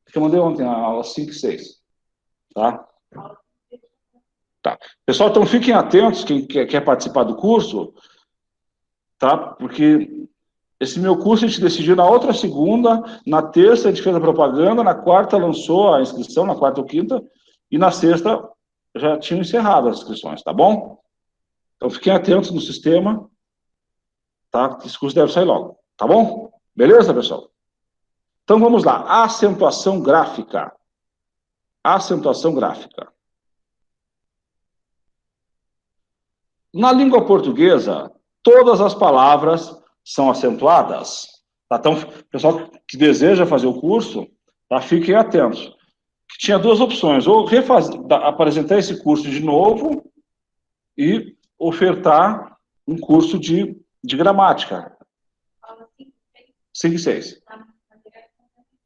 Que eu mandei ontem, a aula 5 e 6. Tá? Tá. Pessoal, então fiquem atentos, quem quer participar do curso, tá? Porque esse meu curso a gente decidiu na outra segunda, na terça a gente fez a propaganda, na quarta lançou a inscrição, na quarta ou quinta, e na sexta já tinham encerrado as inscrições, tá bom? Então fiquem atentos no sistema, tá? Esse curso deve sair logo, tá bom? Beleza, pessoal? Então vamos lá, acentuação gráfica. Acentuação gráfica. Na língua portuguesa, todas as palavras são acentuadas. Tá? Então, pessoal que deseja fazer o curso, tá? Fiquem atentos. Tinha duas opções, ou apresentar esse curso de novo e ofertar um curso de gramática. 5 e 6.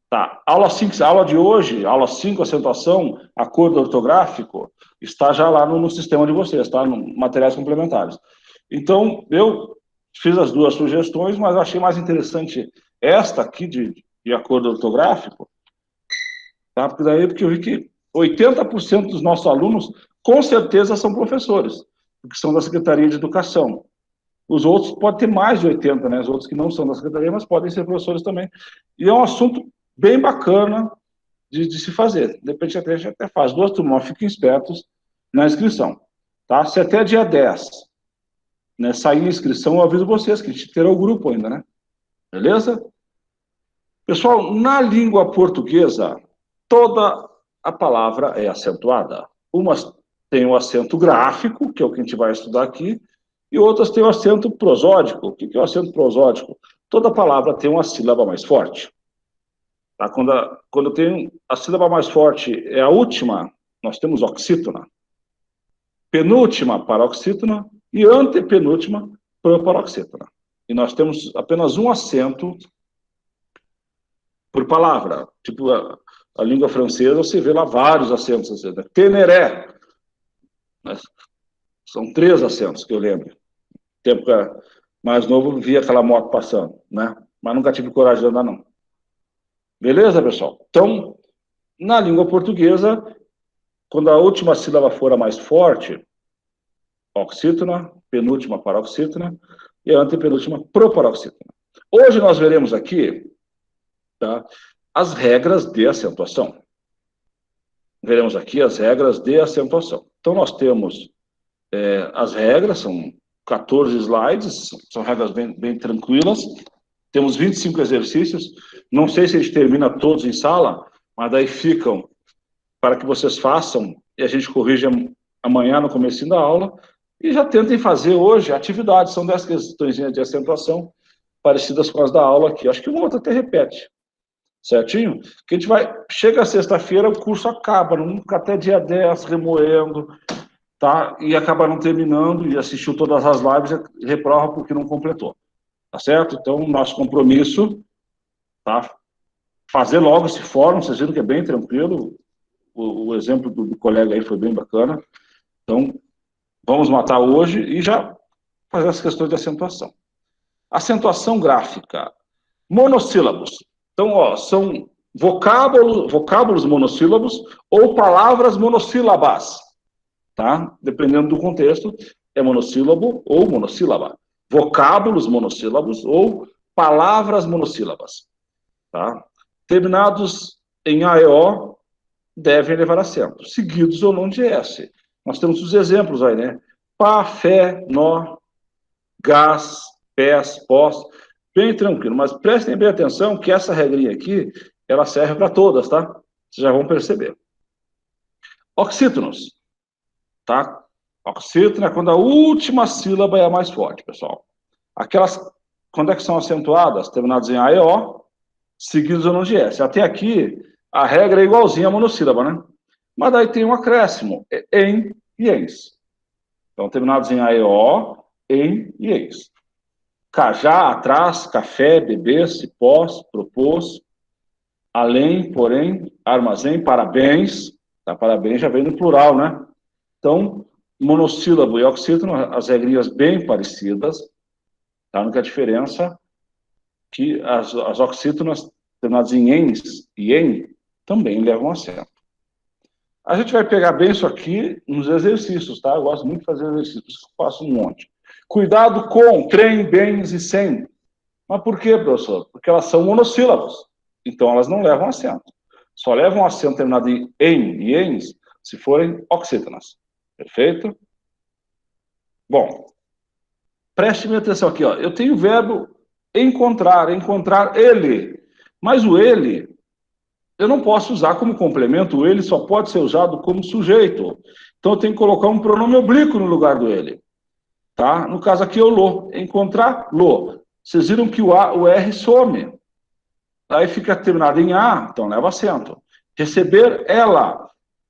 Tá. Aula 5, aula de hoje, aula 5, acentuação, acordo ortográfico, está já lá no sistema de vocês, tá? No materiais complementares. Então, eu fiz as duas sugestões, mas achei mais interessante esta aqui de acordo ortográfico, tá? Porque eu vi que 80% dos nossos alunos, com certeza, são professores, porque são da Secretaria de Educação. Os outros podem ter mais de 80, né? Os outros que não são da Secretaria, mas podem ser professores também. E é um assunto bem bacana de se fazer. De repente, a gente até faz duas turmas, fiquem espertos na inscrição. Tá? Se até dia 10, né, sair a inscrição, eu aviso vocês que a gente terá o grupo ainda, né? Beleza? Pessoal, na língua portuguesa, toda a palavra é acentuada. Umas têm o acento gráfico, que é o que a gente vai estudar aqui, e outras têm o acento prosódico. O que é o acento prosódico? Toda palavra tem uma sílaba mais forte. Tá? Quando tem a sílaba mais forte é a última, nós temos oxítona. Penúltima, paroxítona, e antepenúltima, proparoxítona. E nós temos apenas um acento por palavra. Tipo, a língua francesa, você vê lá vários acentos. Assim, né? Teneré. Né? São 3 acentos, que eu lembro. No tempo mais novo, via aquela moto passando, né? Mas nunca tive coragem de andar, não. Beleza, pessoal? Então, na língua portuguesa, quando a última sílaba for a mais forte, oxítona, penúltima paroxítona e a antepenúltima proparoxítona. Hoje nós veremos aqui, tá, as regras de acentuação. Veremos aqui as regras de acentuação. Então nós temos as regras, são 14 slides, são regras bem tranquilas. Temos 25 exercícios. Não sei se a gente termina todos em sala, mas daí ficam para que vocês façam e a gente corrija amanhã no começo da aula. E já tentem fazer hoje atividades. São 10 questões de acentuação parecidas com as da aula aqui. Acho que uma outra até repete. Certinho? Que a gente vai... Chega sexta-feira, o curso acaba. Não fica até dia 10 remoendo, tá? E acaba não terminando e assistiu todas as lives e reprova porque não completou. Tá certo? Então, nosso compromisso, tá? Fazer logo esse fórum. Vocês viram que é bem tranquilo. O exemplo do colega aí foi bem bacana. Então, vamos matar hoje e já fazer as questões de acentuação. Acentuação gráfica. Monossílabos. Então, ó, são vocábulos monossílabos ou palavras monossílabas. Tá? Dependendo do contexto, é monossílabo ou monossílaba. Vocábulos monossílabos ou palavras monossílabas. Tá? terminados em AEO devem levar acento, seguidos ou não de S. Nós temos os exemplos aí, né? Pá, fé, nó, gás, pés, pós, bem tranquilo. Mas prestem bem atenção que essa regrinha aqui, ela serve para todas, tá? Vocês já vão perceber. Oxítonos, tá? Oxítono é quando a última sílaba é a mais forte, pessoal. Aquelas, quando é que são acentuadas? Terminadas em AEO, seguidos ou não de S. Até aqui, a regra é igualzinha à monossílaba, né? Mas daí tem um acréscimo, em e ens. Então, terminados em AEO, em e ens. Cajá, atrás, café, beber, cipós, propôs, além, porém, armazém, parabéns. Tá? Parabéns já vem no plural, né? Então, monossílabo e oxítono, as regrinhas bem parecidas, tá? A única diferença que as oxítonas terminadas em ens e em também levam acento. A gente vai pegar bem isso aqui nos exercícios, tá? Eu gosto muito de fazer exercícios, faço um monte. Cuidado com trem, bens e sem. Mas por quê, professor? Porque elas são monossílabos. Então, elas não levam acento. Só levam acento terminado em e ens se forem oxítonas. Perfeito? Bom, preste atenção aqui, ó. Eu tenho o verbo encontrar ele. Mas o ele, eu não posso usar como complemento, o ele só pode ser usado como sujeito. Então eu tenho que colocar um pronome oblíquo no lugar do ele. Tá? No caso aqui é o lo. Encontrar, lo. Vocês viram que o R some. Aí fica terminado em A, então leva acento. Receber, ela.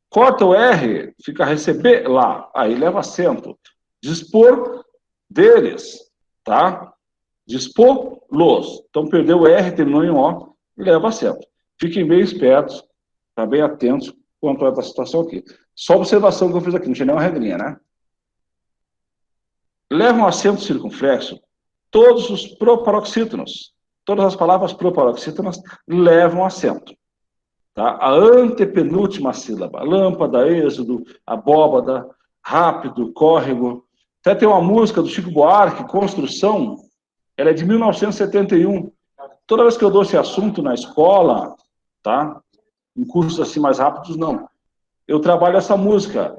Corta o R, fica receber lá. Aí leva acento. Dispor deles, tá? Dispor-los. Então, perdeu o R, terminou em O, leva acento. Fiquem bem espertos, tá bem atentos quanto a essa situação aqui. Só observação que eu fiz aqui, não tinha nenhuma regrinha, né? Levam acento circunflexo todos os proparoxítonos. Todas as palavras proparoxítonas levam acento. Tá? A antepenúltima sílaba, lâmpada, êxodo, abóbada, rápido, córrego. Até tem uma música do Chico Buarque, Construção, ela é de 1971. Toda vez que eu dou esse assunto na escola, tá? Em cursos assim mais rápidos, não. Eu trabalho essa música,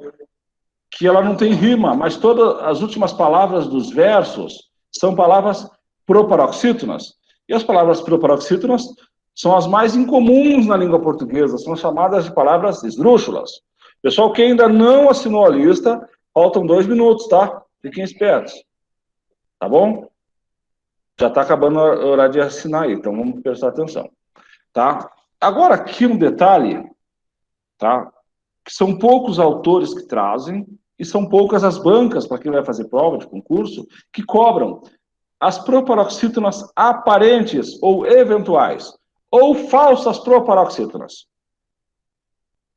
que ela não tem rima, mas todas as últimas palavras dos versos são palavras proparoxítonas. E as palavras proparoxítonas são as mais incomuns na língua portuguesa, são chamadas de palavras esdrúxulas. Pessoal que ainda não assinou a lista, faltam 2 minutos, tá? Fiquem espertos. Tá bom? Já está acabando a hora de assinar aí, então vamos prestar atenção. Tá? Agora, aqui um detalhe, tá? Que são poucos autores que trazem, e são poucas as bancas, para quem vai fazer prova de concurso, que cobram as proparoxítonas aparentes ou eventuais, ou falsas proparoxítonas.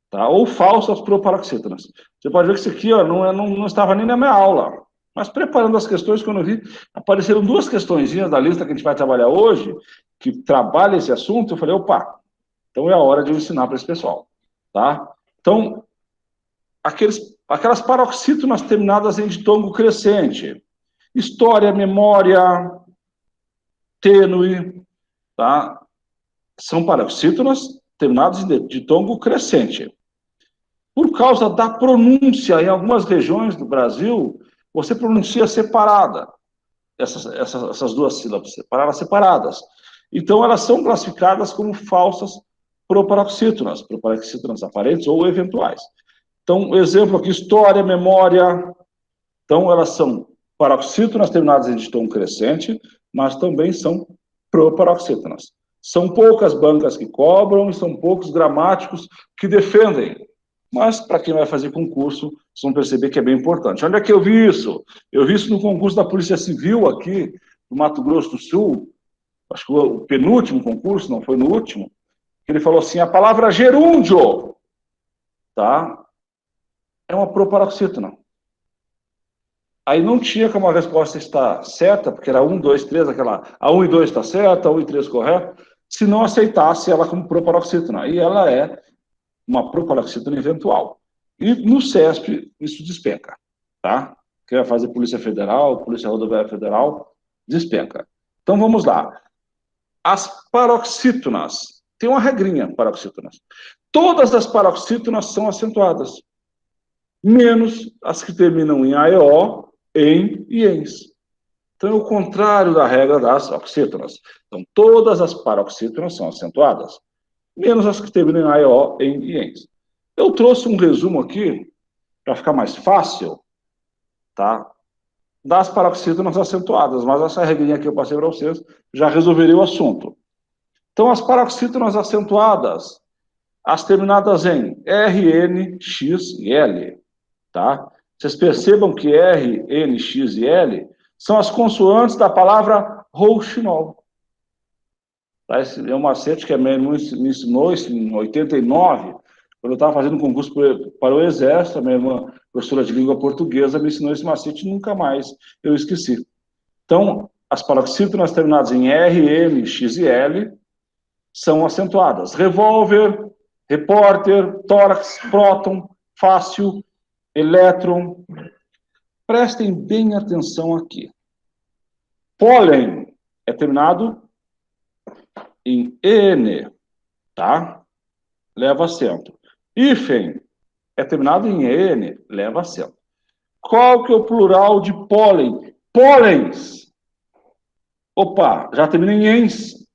Tá? Ou falsas proparoxítonas. Você pode ver que isso aqui ó, não estava nem na minha aula. Mas preparando as questões, quando eu vi, apareceram 2 questõezinhas da lista que a gente vai trabalhar hoje, que trabalha esse assunto, eu falei, opa, então é a hora de eu ensinar para esse pessoal. Tá? Então, aquelas paroxítonas terminadas em ditongo crescente. História, memória, tênue, tá? São paroxítonas terminadas em ditongo crescente. Por causa da pronúncia, em algumas regiões do Brasil, você pronuncia separada, essas 2 sílabas, separadas. Então, elas são classificadas como falsas proparoxítonas aparentes ou eventuais. Então, exemplo aqui, história, memória. Então, elas são paroxítonas terminadas em ditongo crescente, mas também são proparoxítonas. São poucas bancas que cobram e são poucos gramáticos que defendem. Mas, para quem vai fazer concurso, vocês vão perceber que é bem importante. Onde é que eu vi isso? Eu vi isso no concurso da Polícia Civil aqui, no Mato Grosso do Sul. Acho que o penúltimo concurso, não foi no último. Ele falou assim, a palavra gerúndio, tá? É uma proparoxítona. Aí não tinha como a resposta estar certa, porque era 1, 2, 3, a 1 e 2 está certa, a 1 e 3 correto, se não aceitasse ela como proparoxítona. E ela é uma proparoxítona eventual. E no CESP isso despenca, tá? Quem vai fazer Polícia Federal, Polícia Rodoviária Federal, despenca. Então vamos lá. As paroxítonas tem uma regrinha, paroxítonas. Todas as paroxítonas são acentuadas, menos as que terminam em AEO, em e ens. Então, é o contrário da regra das oxítonas. Então, todas as paroxítonas são acentuadas, menos as que terminam em AEO, em e ens. Eu trouxe um resumo aqui, para ficar mais fácil, tá? Das paroxítonas acentuadas, mas essa regrinha que eu passei para vocês já resolveria o assunto. Então, as paroxítonas acentuadas, as terminadas em R, N, X e L, tá? Vocês percebam que R, N, X e L são as consoantes da palavra rouxinol. Tá? Esse é um macete que a minha irmã me ensinou isso em 89, quando eu estava fazendo um concurso para o Exército. A minha irmã, professora de língua portuguesa, me ensinou esse macete e nunca mais eu esqueci. Então, as paroxítonas terminadas em R, N, X e L são acentuadas. Revólver, repórter, tórax, próton, fácil, elétron. Prestem bem atenção aqui. Pólen é terminado em EN, tá? Leva acento. Hífen é terminado em EN, leva acento. Qual que é o plural de pólen? Pólens. Opa, já termina em ens.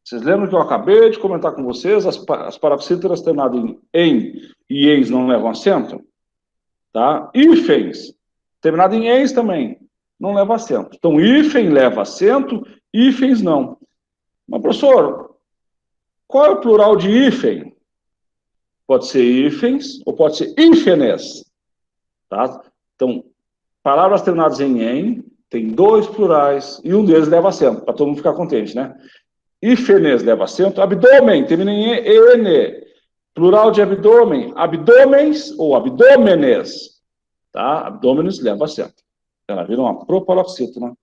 Vocês lembram que eu acabei de comentar com vocês? As paroxítonas terminadas em e ens não levam acento? Tá? Hífens, terminado em ens também, não leva acento. Então, hífen leva acento, hífens não. Mas, professor, qual é o plural de hífen? Pode ser hífens ou pode ser hífenes. Tá? Então, palavras terminadas em tem dois plurais e um deles leva acento, para todo mundo ficar contente, né? Hífenes leva acento, abdômen termina em N. Plural de abdômen, abdômens ou abdômenes. Tá? Abdômenes leva acento. Ela vira uma proparoxítona.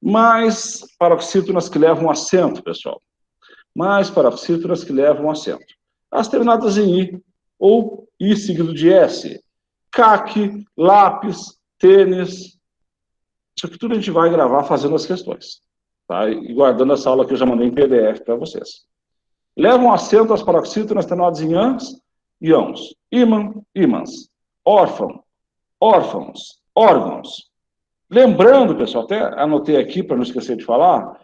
Mais paroxítonas que levam acento, pessoal. Mais paroxítonas que levam acento. As terminadas em I, ou I seguido de S. CAC, lápis, tênis. Isso aqui tudo a gente vai gravar fazendo as questões. Tá? E guardando essa aula que eu já mandei em PDF para vocês. Levam acento as paroxítonas terminadas em ans e ãos. Ímã, ímãs. Órfão, órfãos, órgãos. Lembrando, pessoal, até anotei aqui para não esquecer de falar,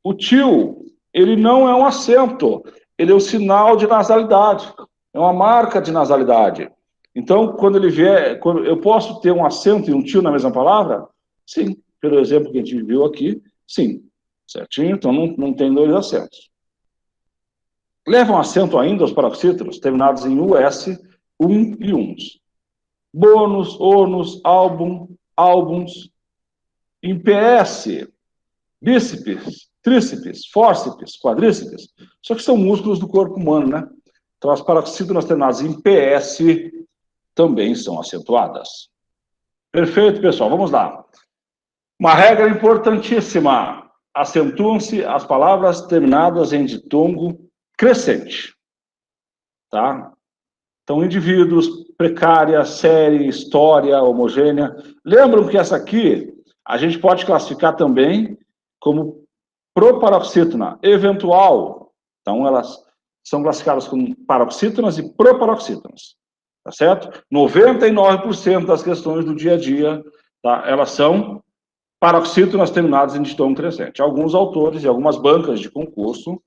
o tio, ele não é um acento, ele é um sinal de nasalidade, é uma marca de nasalidade. Então, quando ele vier, eu posso ter um acento e um tio na mesma palavra? Sim, pelo exemplo que a gente viu aqui, sim. Certinho? Então, não tem dois acentos. Levam acento ainda os paroxítonos, terminados em US, e uns. Bônus, ônus, álbum, álbuns. Em PS, bíceps, tríceps, fórceps, quadríceps, só que são músculos do corpo humano, né? Então, as paroxítonas terminadas em PS também são acentuadas. Perfeito, pessoal, vamos lá. Uma regra importantíssima. Acentuam-se as palavras terminadas em ditongo crescente. Tá? Então, indivíduos, precária, série, história, homogênea. Lembram que essa aqui a gente pode classificar também como proparoxítona eventual. Então, elas são classificadas como paroxítonas e proparoxítonas. Tá certo? 99% das questões do dia a dia, tá? Elas são paroxítonas terminadas em ditongo crescente. Alguns autores e algumas bancas de concurso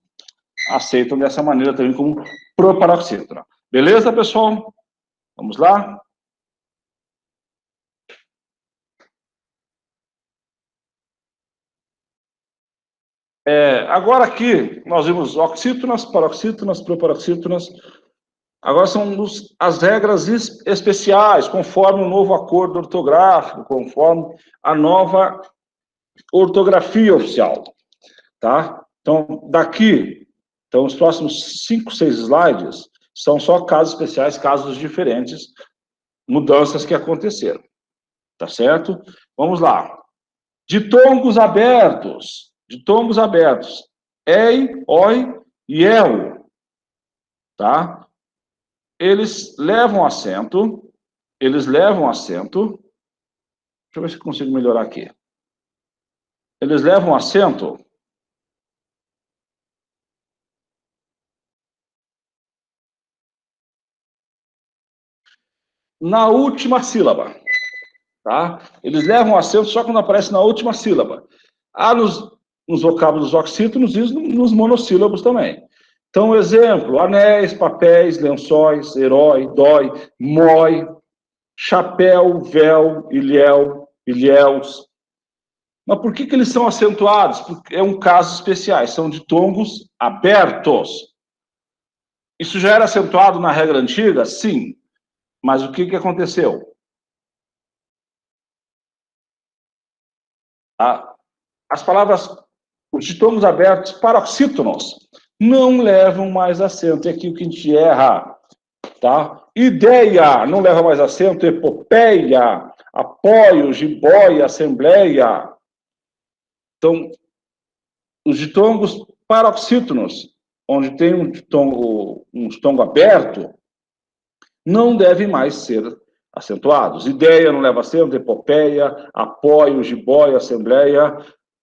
aceitam dessa maneira também como proparoxítona. Beleza, pessoal? Vamos lá? Agora aqui, nós vimos oxítonas, paroxítonas, proparoxítonas. Agora são as regras especiais, conforme o novo acordo ortográfico, conforme a nova ortografia oficial. Tá? Então, os próximos 5, 6 slides são só casos especiais, casos diferentes, mudanças que aconteceram. Tá certo? Vamos lá. Ditongos abertos. Ditongos abertos. Ei, oi e el. Tá? Eles levam acento. Eles levam acento. Deixa eu ver se eu consigo melhorar aqui. Eles levam acento na última sílaba, tá? Eles levam acento só quando aparece na última sílaba. Há nos vocábulos oxítonos e nos monossílabos também. Então, exemplo, anéis, papéis, lençóis, herói, dói, mói, chapéu, véu, ilhéu, ilhéus. Mas por que eles são acentuados? Porque é um caso especial, são ditongos abertos. Isso já era acentuado na regra antiga? Sim. Mas o que aconteceu? As palavras, os ditongos abertos paroxítonos, não levam mais acento. É aqui o que a gente erra. Tá? Ideia não leva mais acento. Epopeia, apoio, jiboia, assembleia. Então, os ditongos paroxítonos, onde tem um ditongo aberto, não devem mais ser acentuados. Ideia não leva acento, epopeia, apoio, jiboia, assembleia,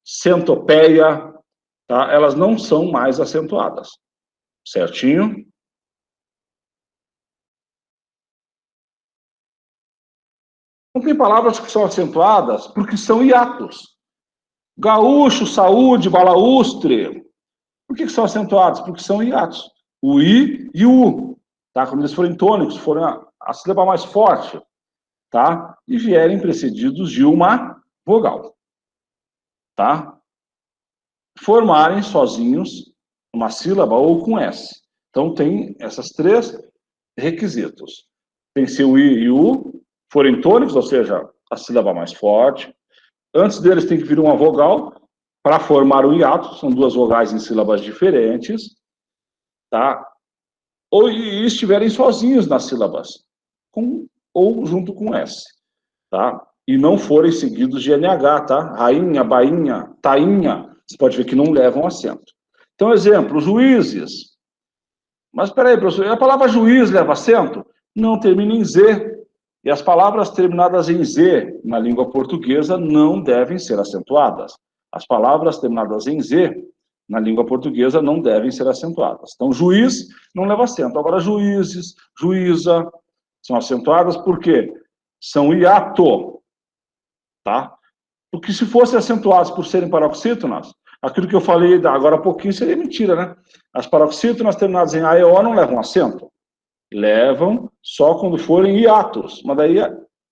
centopeia, tá? Elas não são mais acentuadas. Certinho? Não tem palavras que são acentuadas porque são hiatos. Gaúcho, saúde, balaústre. Por que são acentuados? Porque são hiatos. O I e o U. Tá? Quando eles forem tônicos, forem a sílaba mais forte, tá? E vierem precedidos de uma vogal. Tá? Formarem sozinhos uma sílaba ou com S. Então, tem esses três requisitos. Tem que ser o I e o U, forem tônicos, ou seja, a sílaba mais forte. Antes deles tem que vir uma vogal para formar o hiato, são duas vogais em sílabas diferentes, tá? Ou estiverem sozinhos nas sílabas, ou junto com S, tá? E não forem seguidos de NH, tá? Rainha, bainha, tainha, você pode ver que não levam acento. Então, exemplo, juízes. Mas, peraí, professor, a palavra juiz leva acento? Não, termina em Z. E as palavras terminadas em Z, na língua portuguesa, não devem ser acentuadas. As palavras terminadas em Z, na língua portuguesa, não devem ser acentuadas. Então, juiz não leva acento. Agora, juízes, juíza, são acentuadas porque são hiato, tá? Porque se fossem acentuadas por serem paroxítonas, aquilo que eu falei agora há pouquinho seria mentira, né? As paroxítonas terminadas em AEO não levam acento. Levam só quando forem hiatos, mas daí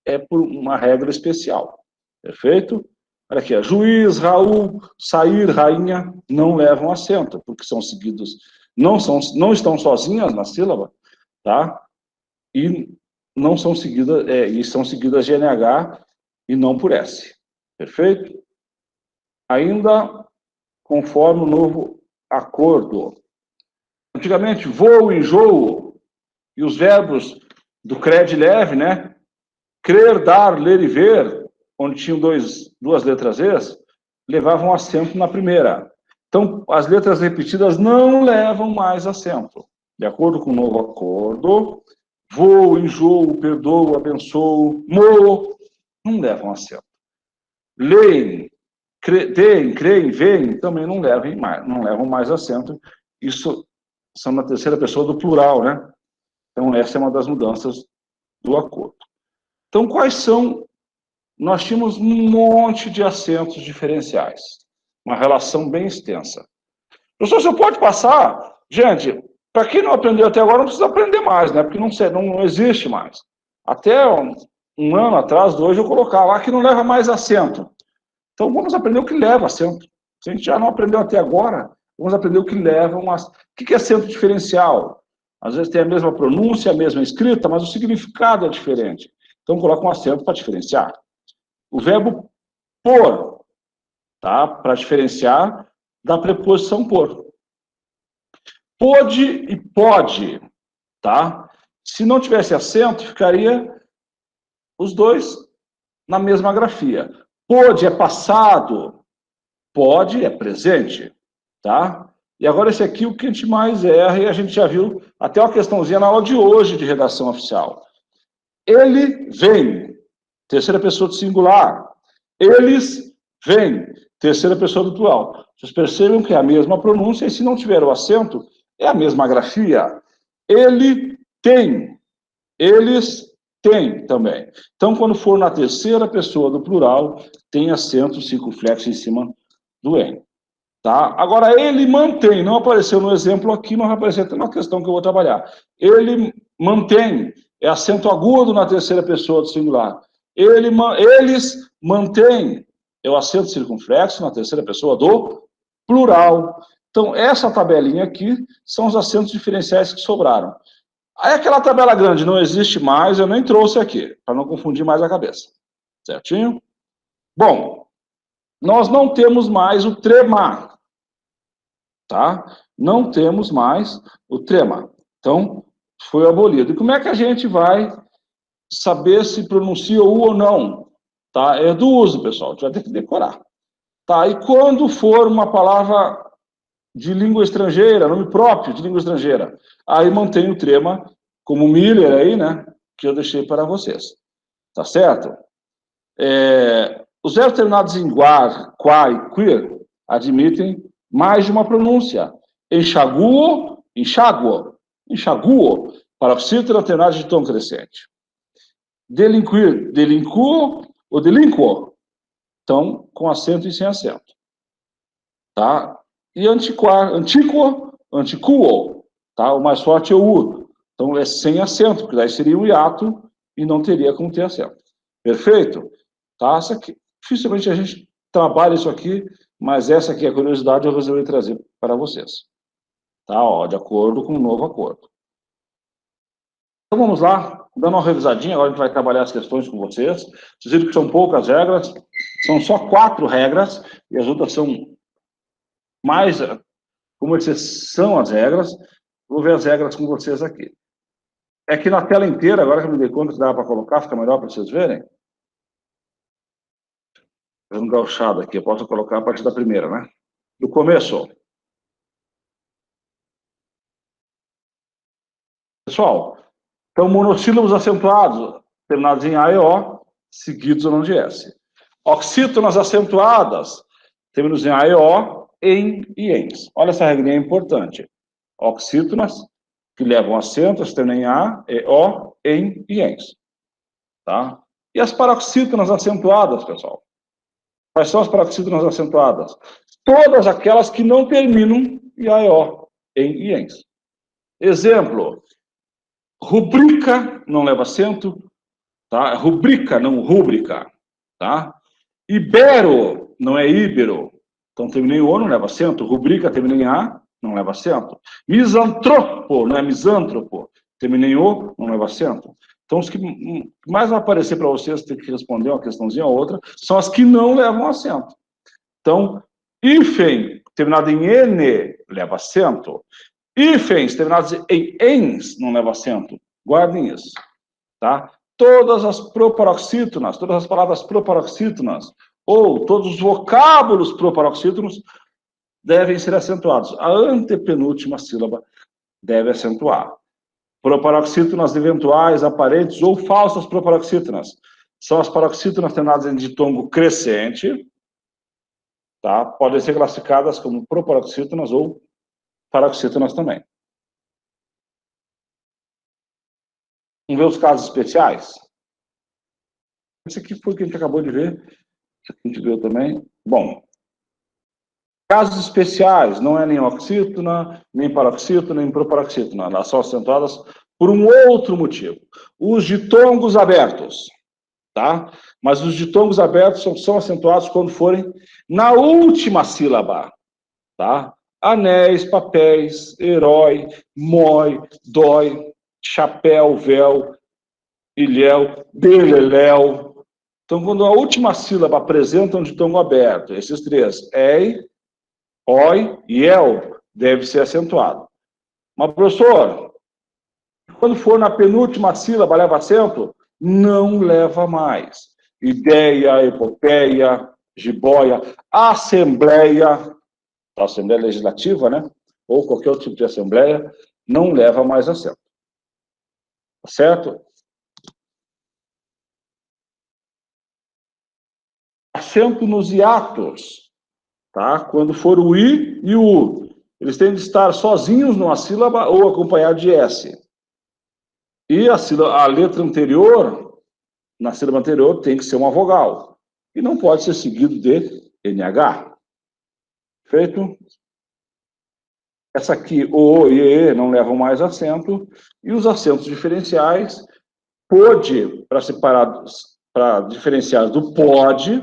é por uma regra especial. Perfeito? Olha aqui, juiz, Raul, sair, rainha, não levam acento, porque são seguidos, não estão sozinhas na sílaba, tá? E não são seguidas, e são seguidas de NH e não por S. Perfeito? Ainda conforme o novo acordo. Antigamente, voo, enjoo, e os verbos do cred leve, né? Crer, dar, ler e ver, onde tinham duas letras Es, levavam acento na primeira. Então, as letras repetidas não levam mais acento. De acordo com o novo acordo, vou, enjoo, perdoo, abençoo, moo, não levam acento. Leem, deem, creem, veem, também não levam mais acento. Isso são na terceira pessoa do plural, né? Então, essa é uma das mudanças do acordo. Então, quais são? Nós tínhamos um monte de acentos diferenciais, uma relação bem extensa. Professor, você pode passar? Gente, para quem não aprendeu até agora, não precisa aprender mais, né? Porque não existe mais. Até um ano atrás, hoje, eu colocava lá que não leva mais acento. Então, vamos aprender o que leva acento. Se a gente já não aprendeu até agora, vamos aprender o que leva um acento. O que é acento diferencial? Às vezes tem a mesma pronúncia, a mesma escrita, mas o significado é diferente. Então, coloca um acento para diferenciar. O verbo por, tá? Para diferenciar da preposição por. Pode e pode, tá? Se não tivesse acento, ficaria os dois na mesma grafia. Pode é passado, pode é presente, tá? E agora esse aqui, o que a gente mais erra, e a gente já viu até uma questãozinha na aula de hoje de redação oficial. Ele vem, terceira pessoa do singular. Eles vêm, terceira pessoa do plural. Vocês percebem que é a mesma pronúncia, e se não tiver o acento, é a mesma grafia. Ele tem, eles Tem também. Então, quando for na terceira pessoa do plural, tem acento circunflexo em cima do N. Tá? Agora, ele mantém, não apareceu no exemplo aqui, mas vai aparecer até uma questão que eu vou trabalhar. Ele mantém, é acento agudo na terceira pessoa do singular. Eles mantêm, é o acento circunflexo na terceira pessoa do plural. Então, essa tabelinha aqui são os acentos diferenciais que sobraram. Aí aquela tabela grande não existe mais, eu nem trouxe aqui, para não confundir mais a cabeça. Certinho? Bom, nós não temos mais o trema. Tá? Não temos mais o trema. Então, foi abolido. E como é que a gente vai saber se pronuncia U ou não? Tá? É do uso, pessoal. A gente vai ter que decorar. Tá? E quando for uma palavra de língua estrangeira, nome próprio de língua estrangeira, aí mantém o trema, como o Miller aí, né? Que eu deixei para vocês. Tá certo? Os verbos terminados em guar, qua e queer admitem mais de uma pronúncia. Enxaguo, enxáguo, enxaguo, paroxítona terminada de tom crescente. Delinquir, delinquo ou delinquo. Então, com acento e sem acento. Tá? E antiquar, antiquo, antiquo. Tá? O mais forte é o U. Então, é sem acento, porque daí seria um hiato e não teria como ter acento. Perfeito? Tá? Essa aqui, dificilmente a gente trabalha isso aqui, mas essa aqui é a curiosidade eu resolvi trazer para vocês. Tá? Ó, de acordo com o novo acordo. Então vamos lá, dando uma revisadinha, agora a gente vai trabalhar as questões com vocês. Vocês viram que são poucas regras, são só 4 regras, e as outras são mais, como exceção às regras. Vou ver as regras com vocês aqui. É que na tela inteira, agora que eu me dei conta que dá para colocar, fica melhor para vocês verem. Um gauchado aqui, eu posso colocar a partir da primeira, né? Do começo. Pessoal, então monossílabos acentuados, terminados em A e O, seguidos ou não de S. Oxítonas acentuadas, terminados em A e O, em e ens. Olha essa regrinha importante. Oxítonas, que levam acentos, terminam em A, e O, em e ens. Tá? E as paroxítonas acentuadas, pessoal? Quais são as paroxítonas acentuadas? Todas aquelas que não terminam em A e O, em e ens. Exemplo, rubrica não leva acento, tá? Rubrica, não rúbrica, tá? Ibero não é íbero, então terminei em O, não leva acento. Rubrica, terminei em A, não leva acento. Misantropo, não é misântropo, terminei em O, não leva acento. Então, os que mais vão aparecer para vocês, ter que responder uma questãozinha ou outra, são as que não levam acento. Então, hífen, terminado em N, leva acento. Hífens, terminados em ens, não leva acento. Guardem isso, tá? Todas as proparoxítonas, todas as palavras proparoxítonas, ou todos os vocábulos proparoxítonos devem ser acentuados. A antepenúltima sílaba deve acentuar. Proparoxítonas eventuais, aparentes ou falsas proparoxítonas. São as paroxítonas terminadas em ditongo crescente, tá? Podem ser classificadas como proparoxítonas ou paroxítonas também. Vamos ver os casos especiais? Esse aqui foi o que a gente acabou de ver, que a gente viu também. Bom, casos especiais, não é nem oxítona, nem paroxítona, nem proparoxítona. Elas são acentuadas por um outro motivo. Os ditongos abertos, tá? Mas os ditongos abertos são acentuados quando forem na última sílaba, tá? Anéis, papéis, herói, mói, dói, chapéu, véu, ilhéu, beleléu. Então, quando a última sílaba apresenta um ditongo aberto, esses três, ei, oi e el, deve ser acentuado. Mas, professor, quando for na penúltima sílaba, leva acento? Não leva mais. Ideia, epopeia, jiboia, assembleia, a Assembleia Legislativa, né? Ou qualquer outro tipo de assembleia, não leva mais acento. Tá certo? Acento nos hiatos, tá? Quando for o I e o U. Eles têm de estar sozinhos numa sílaba ou acompanhados de S. E a letra anterior, na sílaba anterior, tem que ser uma vogal. E não pode ser seguido de NH. Feito? Essa aqui, o e e, não levam mais acento. E os acentos diferenciais, pode, para diferenciar do pode,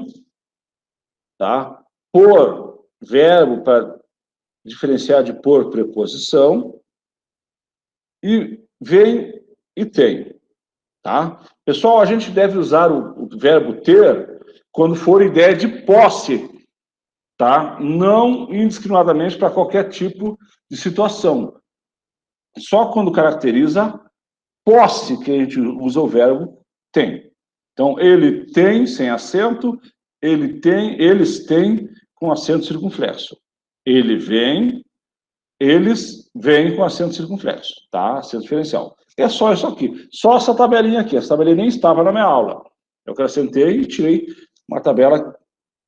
tá? Por, verbo, para diferenciar de por, preposição. E vem e tem, tá? Pessoal, a gente deve usar o verbo ter quando for ideia de posse, tá? Não indiscriminadamente para qualquer tipo de situação. Só quando caracteriza posse que a gente usa o verbo tem. Então, ele tem sem acento, ele tem, eles têm com acento circunflexo. Ele vem, eles vêm com acento circunflexo, tá? Acento diferencial. É só isso aqui. Só essa tabelinha aqui. Essa tabelinha nem estava na minha aula. Eu acrescentei e tirei uma tabela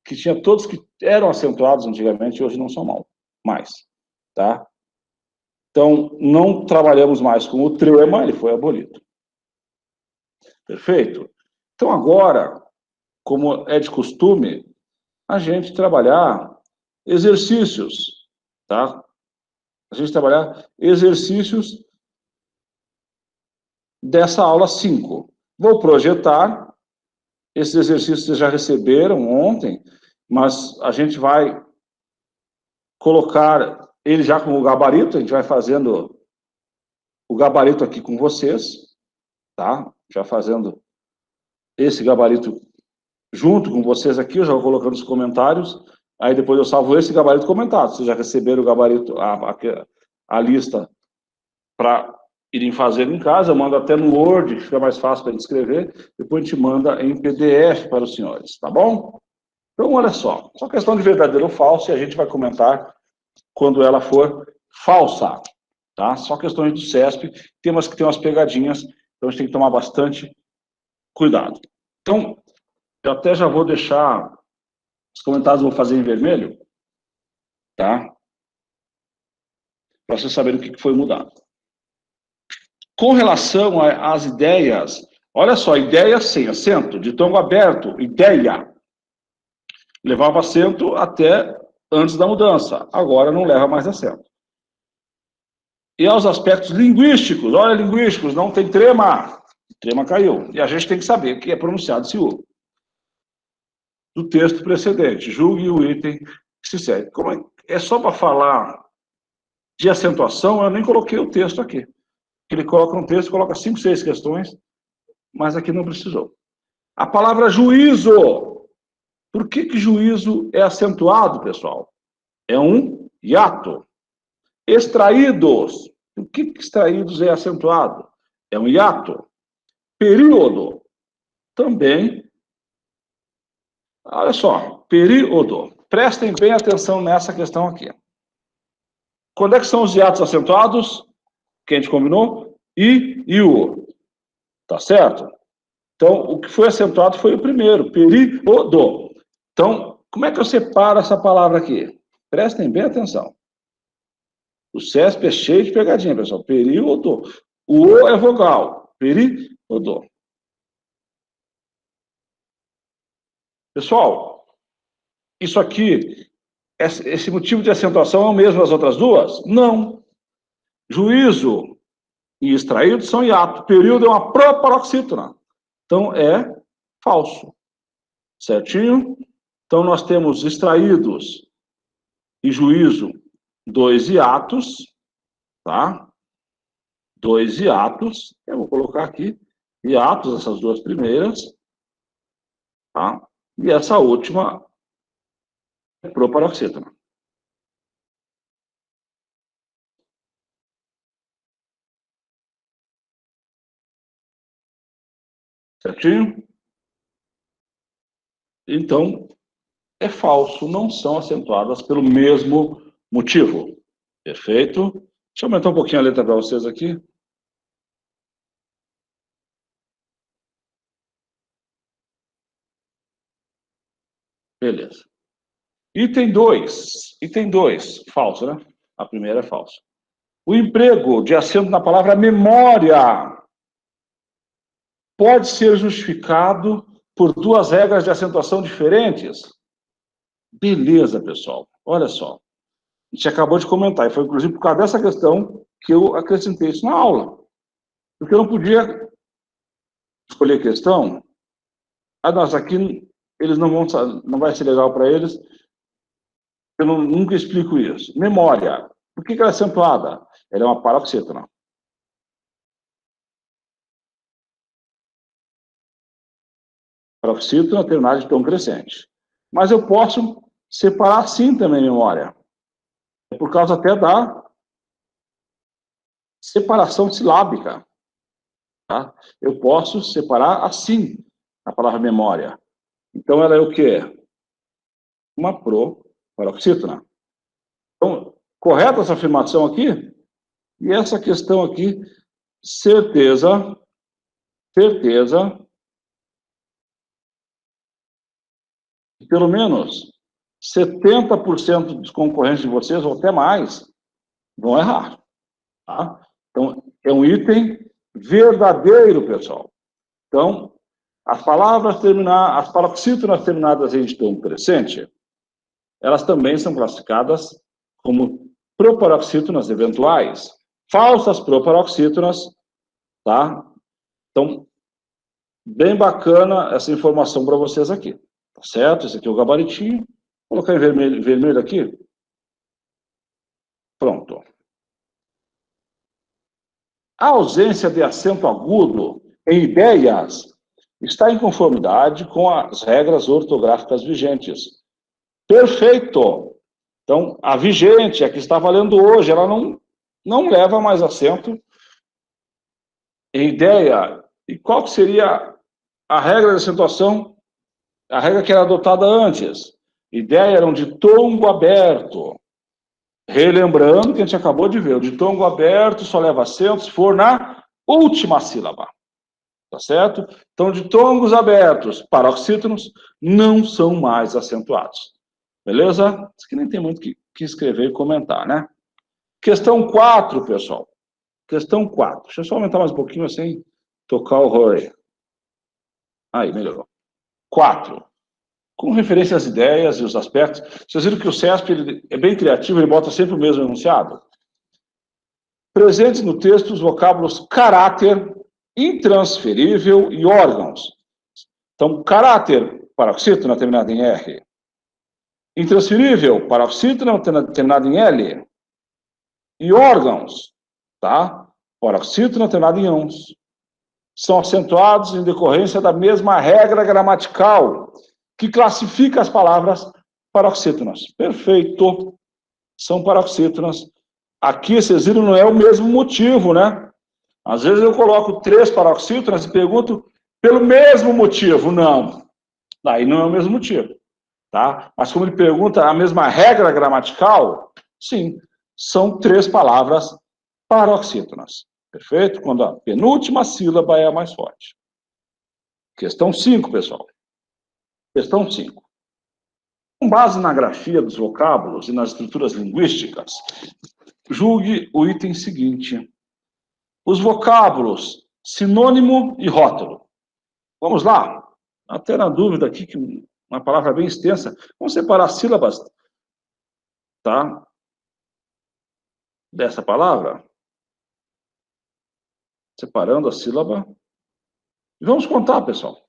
que tinha todos que eram acentuados antigamente e hoje não são mais, tá? Então, não trabalhamos mais com o trema, ele foi abolido. Perfeito? Então, agora, como é de costume, a gente trabalhar exercícios, tá? A gente trabalhar exercícios dessa aula 5. Vou projetar. Esses exercícios vocês já receberam ontem, mas a gente vai colocar ele já com o gabarito, a gente vai fazendo o gabarito aqui com vocês, tá? Já fazendo esse gabarito junto com vocês aqui, eu já vou colocando os comentários, aí depois eu salvo esse gabarito comentado. Vocês já receberam o gabarito, a lista para irem fazendo em casa, eu mando até no Word, que fica mais fácil para a gente escrever, depois a gente manda em PDF para os senhores, tá bom? Então, olha só questão de verdadeiro ou falso, e a gente vai comentar quando ela for falsa, tá? Só questões do CESP, temas que tem umas pegadinhas, então a gente tem que tomar bastante cuidado. Então, eu até já vou deixar os comentários, vou fazer em vermelho, tá? Para vocês saberem o que foi mudado. Com relação às ideias, olha só, ideia sem acento, de ditongo aberto, ideia. Levava acento até antes da mudança, agora não leva mais acento. E aos aspectos linguísticos, olha, linguísticos, não tem trema. Trema caiu. E a gente tem que saber que é pronunciado esse U. Do texto precedente, julgue o item que se segue. Como é só para falar de acentuação, eu nem coloquei o texto aqui. Ele coloca um texto, coloca 5, 6 questões, mas aqui não precisou. A palavra juízo. Por que juízo é acentuado, pessoal? É um hiato. Extraídos. Por que extraídos é acentuado? É um hiato. Período. Também. Olha só, período. Prestem bem atenção nessa questão aqui. Quando é que são os hiatos acentuados? Que a gente combinou? I e o. Tá certo? Então, o que foi acentuado foi o primeiro, período. Então, como é que eu separo essa palavra aqui? Prestem bem atenção. O CESP é cheio de pegadinha, pessoal. Período. O O é vogal. Período. Pessoal, isso aqui, esse motivo de acentuação é o mesmo das outras duas? Não. Juízo e extraído são hiato. Período é uma proparoxítona. Então, é falso. Certinho? Então, nós temos extraídos e juízo, 2 hiatos, tá? 2 hiatos. Eu vou colocar aqui hiatos, essas duas primeiras, tá? E essa última é proparoxítona. Certinho? Então, é falso, não são acentuadas pelo mesmo motivo. Perfeito? Deixa eu aumentar um pouquinho a letra para vocês aqui. Beleza. Item 2, falso, né? A primeira é falso. O emprego de acento na palavra memória. pode ser justificado por duas regras de acentuação diferentes? Beleza, pessoal. Olha só. A gente acabou de comentar, e foi inclusive por causa dessa questão que eu acrescentei isso na aula. Porque eu não podia escolher questão. Nossa, aqui eles não vai ser legal para eles. Eu nunca explico isso. Memória. Por que ela é acentuada? Ela é uma paroxítona. Paroxítona terminada de tom crescente. Mas eu posso separar sim também memória. É por causa até da separação silábica. Tá? Eu posso separar assim a palavra memória. Então, ela é o quê? Uma paroxítona. Então, correta essa afirmação aqui? E essa questão aqui, certeza, pelo menos 70% dos concorrentes de vocês, ou até mais, vão errar. Tá? Então, é um item verdadeiro, pessoal. Então, as paroxítonas terminadas em tom crescente, elas também são classificadas como proparoxítonas eventuais, falsas proparoxítonas, tá? Então, bem bacana essa informação para vocês aqui, tá certo? Esse aqui é o gabaritinho. Vou colocar em vermelho aqui. Pronto. A ausência de acento agudo em ideias está em conformidade com as regras ortográficas vigentes. Perfeito! Então, a vigente, a que está valendo hoje, ela não leva mais acento em ideia. E qual que seria a regra de acentuação? A regra que era adotada antes. Ideia era um ditongo aberto. Relembrando que a gente acabou de ver, o ditongo aberto só leva acento se for na última sílaba. Tá certo? Então, ditongos abertos, paroxítonos, não são mais acentuados. Beleza? Isso aqui nem tem muito que escrever e comentar, né? Questão 4, pessoal. Questão 4. Deixa eu só aumentar mais um pouquinho assim, tocar o Rory. Aí, melhorou. 4. Com referência às ideias e os aspectos, vocês viram que o CESP ele é bem criativo, ele bota sempre o mesmo enunciado? Presentes no texto os vocábulos caráter, intransferível e órgãos. Então, caráter, paroxítona terminada em R. Intransferível, paroxítona terminada em L. E órgãos, tá? Paroxítona terminada em ons. São acentuados em decorrência da mesma regra gramatical que classifica as palavras paroxítonas. Perfeito. São paroxítonas. Aqui, vocês viram, não é o mesmo motivo, né? Às vezes eu coloco 3 paroxítonas e pergunto pelo mesmo motivo. Não. Daí não é o mesmo motivo. Tá? Mas como ele pergunta a mesma regra gramatical, sim, são 3 palavras paroxítonas. Perfeito? Quando a penúltima sílaba é a mais forte. Questão 5, pessoal. Questão 5. Com base na grafia dos vocábulos e nas estruturas linguísticas, julgue o item seguinte. Os vocábulos sinônimo e rótulo. Vamos lá? Até na dúvida aqui, que uma palavra bem extensa. Vamos separar sílabas, tá? Dessa palavra. Separando a sílaba. E vamos contar, pessoal.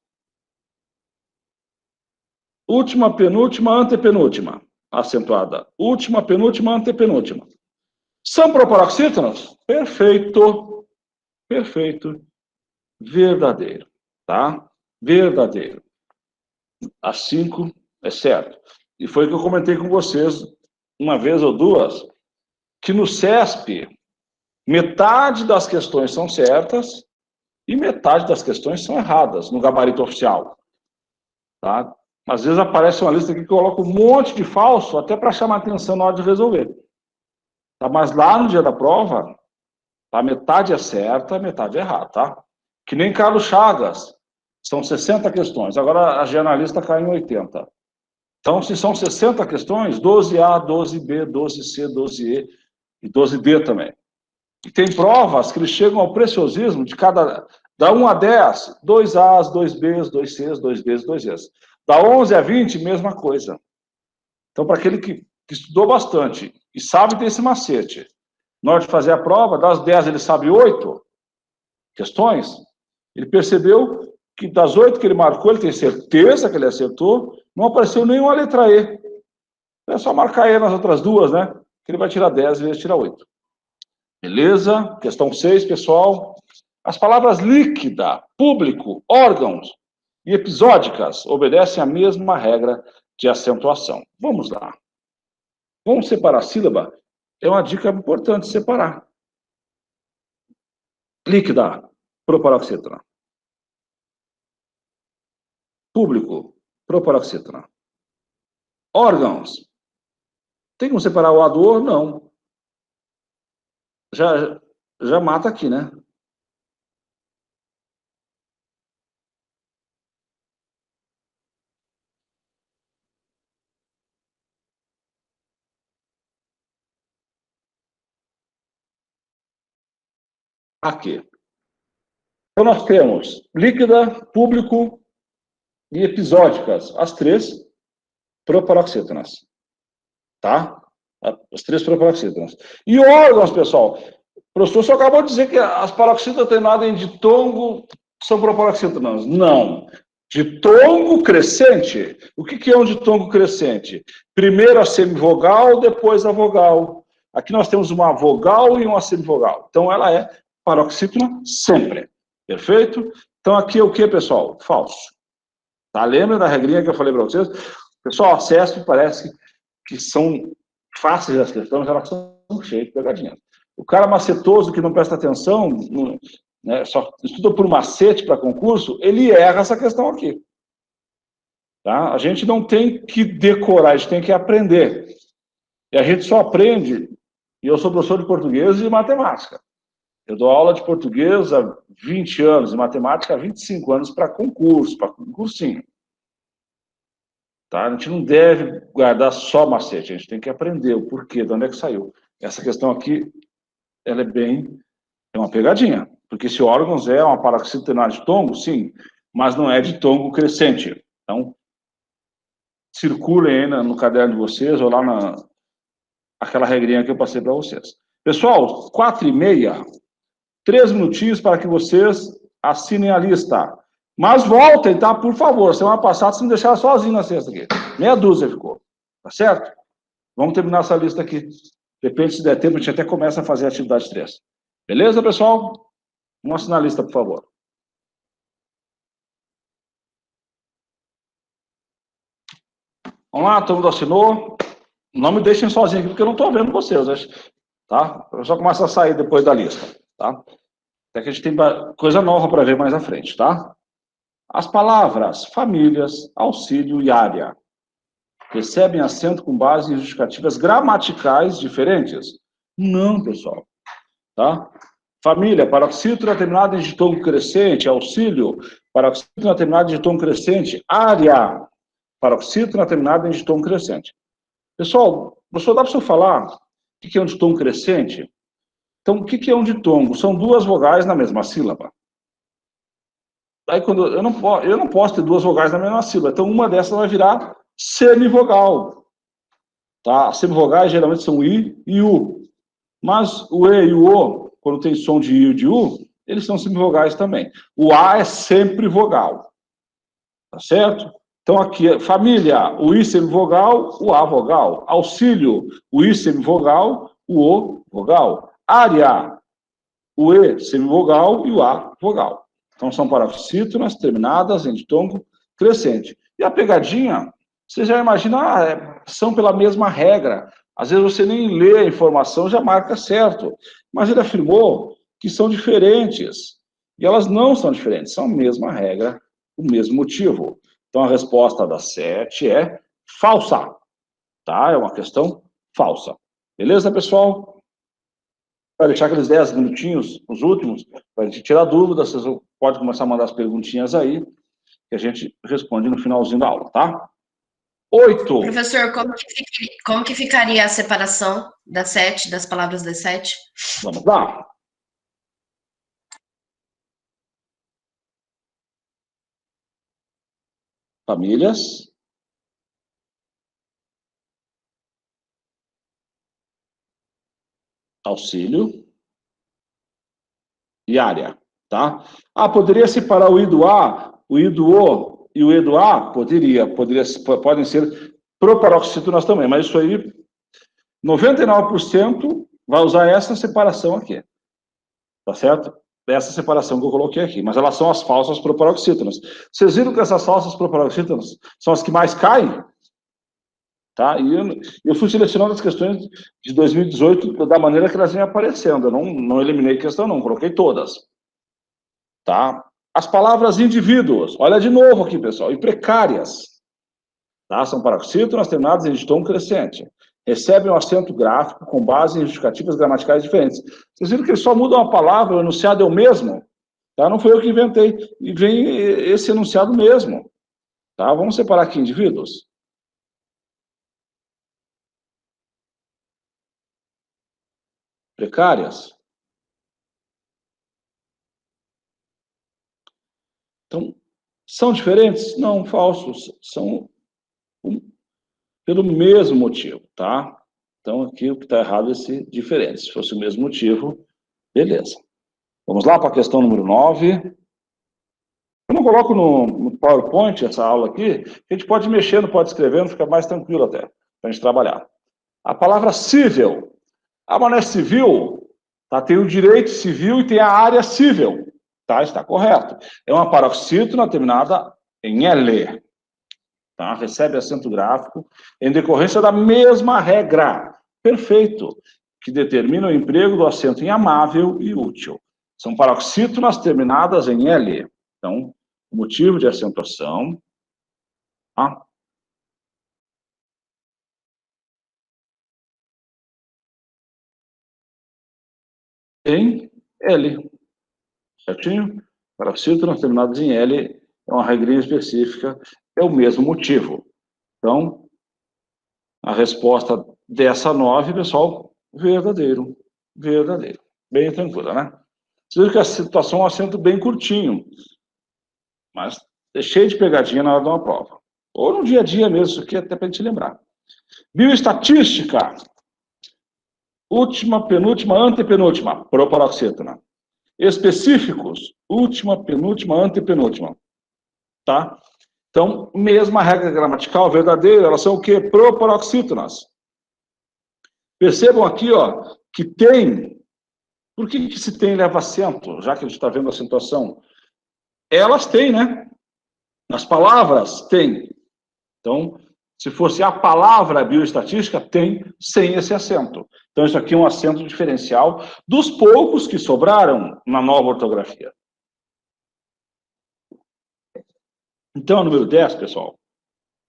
Última, penúltima, antepenúltima. Acentuada. Última, penúltima, antepenúltima. São proparoxítonas? Perfeito. Perfeito. Verdadeiro. Tá? Verdadeiro. A 5 é certo. E foi o que eu comentei com vocês uma vez ou duas, que no CESP, metade das questões são certas e metade das questões são erradas no gabarito oficial. Tá? Às vezes aparece uma lista aqui que coloca um monte de falso, até para chamar a atenção na hora de resolver. Tá? Mas lá no dia da prova, a metade é certa, a metade é errada. Tá? Que nem Carlos Chagas. São 60 questões. Agora a jornalista cai em 80. Então, se são 60 questões, 12A, 12B, 12C, 12E e 12D também. E tem provas que eles chegam ao preciosismo de cada Da 1 a 10, 2 As, 2 Bs, 2 Cs, 2 Ds, 2 Es. Da 11 a 20, mesma coisa. Então, para aquele que estudou bastante e sabe ter esse macete, na hora de fazer a prova, das 10 ele sabe 8 questões, ele percebeu que das 8 que ele marcou, ele tem certeza que ele acertou, não apareceu nenhuma letra E. É só marcar E nas outras duas, né? Que ele vai tirar 10 e ele tira 8. Beleza? Questão 6, pessoal. As palavras líquida, público, órgãos e episódicas obedecem à mesma regra de acentuação. Vamos lá. Vamos separar a sílaba? É uma dica importante separar. Líquida, proparoxítona. Público, proparoxítona. Órgãos. Tem como separar o A do O? Não. Já mata aqui, né? Aqui. Então, nós temos líquida, público e episódicas. As 3 proparoxítonas. Tá? As 3 proparoxítonas. E órgãos, pessoal. O professor só acabou de dizer que as paroxítonas atenuadas em ditongo são proparoxítonas. Não. Ditongo crescente. O que é um ditongo crescente? Primeiro a semivogal, depois a vogal. Aqui nós temos uma vogal e uma semivogal. Então, ela é paroxítona sempre. Perfeito? Então, aqui é o que, pessoal? Falso. Tá? Lembra da regrinha que eu falei para vocês? Pessoal, acesso parece que são fáceis as questões, elas são cheias de pegadinhas. O cara macetoso que não presta atenção, né, só estuda por macete para concurso, ele erra essa questão aqui. Tá? A gente não tem que decorar, a gente tem que aprender. E a gente só aprende, e eu sou professor de português e de matemática. Eu dou aula de português há 20 anos, e matemática há 25 anos para concurso, para concursinho. Tá? A gente não deve guardar só macete, a gente tem que aprender o porquê, de onde é que saiu. Essa questão aqui, ela é uma pegadinha, porque se órgãos é uma paroxítono de tongo, sim, mas não é de tongo crescente. Então, circulem aí no caderno de vocês, ou lá aquela regrinha que eu passei para vocês. Pessoal, 4h30, 3 minutinhos para que vocês assinem a lista. Mas voltem, tá? Por favor. Semana passada vocês me deixaram sozinho na sexta aqui. Meia dúzia ficou. Tá certo? Vamos terminar essa lista aqui. Depende se der tempo, a gente até começa a fazer a atividade 3. Beleza, pessoal? Vamos assinar a lista, por favor. Vamos lá, todo mundo assinou. Não me deixem sozinho aqui, porque eu não estou vendo vocês. Tá? Eu só começo a sair depois da lista. Tá? Até que a gente tem coisa nova para ver mais à frente, tá? As palavras famílias, auxílio e área recebem acento com base em justificativas gramaticais diferentes? Não, pessoal. Tá? Família, paroxítona terminada em ditongo crescente, auxílio, paroxítona terminada em ditongo crescente, área, paroxítona terminada em ditongo crescente. Pessoal, professor, dá para você falar o que é um ditongo crescente? Então, o que é um ditongo? São 2 vogais na mesma sílaba. Aí, quando eu não posso ter 2 vogais na mesma sílaba, então uma dessas vai virar semivogal. Tá? Semivogais geralmente são I e U. Mas o E e o O, quando tem som de I e de U, eles são semivogais também. O A é sempre vogal. Tá certo? Então, aqui, família, o I semivogal, o A vogal. Auxílio, o I semivogal, o O vogal. Área, o E semivogal e o A vogal. Então, são paroxítonas terminadas em ditongo crescente. E a pegadinha, você já imagina, são pela mesma regra. Às vezes você nem lê a informação, já marca certo. Mas ele afirmou que são diferentes. E elas não são diferentes, são a mesma regra, o mesmo motivo. Então, a resposta da 7 é falsa. Tá? É uma questão falsa. Beleza, pessoal? Para deixar aqueles 10 minutinhos, os últimos, para a gente tirar dúvidas, vocês podem começar a mandar as perguntinhas aí, que a gente responde no finalzinho da aula, tá? 8. Professor, como que ficaria a separação das 7, das palavras das 7? Vamos lá. famílias, auxílio e área, tá? Ah, poderia separar o I do A, o I do O e o E do A? Podem ser proparoxítonas também, mas isso aí, 99% vai usar essa separação aqui, tá certo? Essa separação que eu coloquei aqui, mas elas são as falsas proparoxítonas. Vocês viram que essas falsas proparoxítonas são as que mais caem? Tá? E eu fui selecionando as questões de 2018 da maneira que elas iam aparecendo. Eu não eliminei questão, não, coloquei todas. Tá? As palavras indivíduos, olha de novo aqui, pessoal, e precárias. Tá? São paroxítonas terminadas em ditom crescente. Recebem um acento gráfico com base em justificativas gramaticais diferentes. Vocês viram que eles só mudam a palavra, o enunciado é o mesmo? Tá? Não foi eu que inventei. E vem esse enunciado mesmo. Tá? Vamos separar aqui indivíduos. Precárias. Então, são diferentes? Não, falsos. São pelo mesmo motivo, tá? Então, aqui o que está errado é ser diferente. Se fosse o mesmo motivo, beleza. Vamos lá para a questão número 9. Eu não coloco no PowerPoint essa aula aqui, a gente pode ir mexendo, pode escrevendo, fica mais tranquilo até, para a gente trabalhar. A palavra civil. A mané civil, tá? Tem o direito civil e tem a área civil. Tá? Está correto. É uma paroxítona terminada em L. Tá? Recebe acento gráfico em decorrência da mesma regra. Perfeito. Que determina o emprego do acento em amável e útil. São paroxítonas terminadas em L. Então, o motivo de acentuação. Tá? Em L. Certinho? Paroxítonas terminadas em L é uma regrinha específica, é o mesmo motivo. Então, a resposta dessa 9, pessoal, verdadeiro. Verdadeiro. Bem tranquila, né? Vocês viram que a situação é um acento bem curtinho, mas é cheio de pegadinha na hora de uma prova. Ou no dia a dia mesmo, isso aqui até para a gente lembrar. Bioestatística. Última, penúltima, antepenúltima. Proparoxítona. Específicos. Última, penúltima, antepenúltima. Tá? Então, mesma regra gramatical verdadeira, elas são o quê? Proparoxítonas. Percebam aqui, ó, que tem. Por que se tem leva acento, já que a gente está vendo a acentuação? Elas têm, né? As palavras têm. Então, se fosse a palavra bioestatística, tem sem esse acento. Então, isso aqui é um acento diferencial dos poucos que sobraram na nova ortografia. Então, a número 10, pessoal,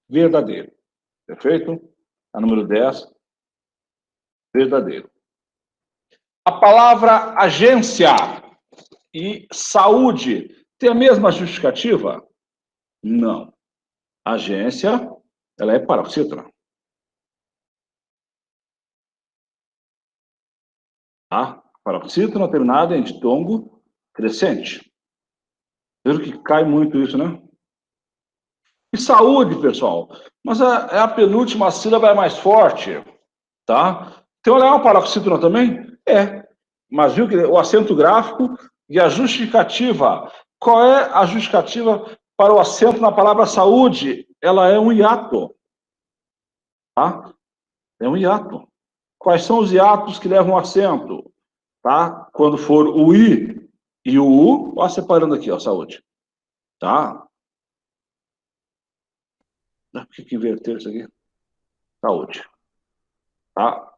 verdadeiro. Perfeito? A número 10, verdadeiro. A palavra agência e saúde tem a mesma justificativa? Não. Agência, ela é paroxítona. Tá? Paroxítona terminada em ditongo crescente. Viram que cai muito isso, né? E saúde, pessoal. Mas a penúltima sílaba é mais forte, tá? Então, ela é uma paroxítona também? É. Mas viu que o acento gráfico e a justificativa. Qual é a justificativa para o acento na palavra saúde? Ela é um hiato. Tá? É um hiato. Quais são os hiatos que levam acento? Tá? Quando for o I e o U, ó, separando aqui, ó, saúde. Tá? Por que inverter isso aqui? Saúde. Tá?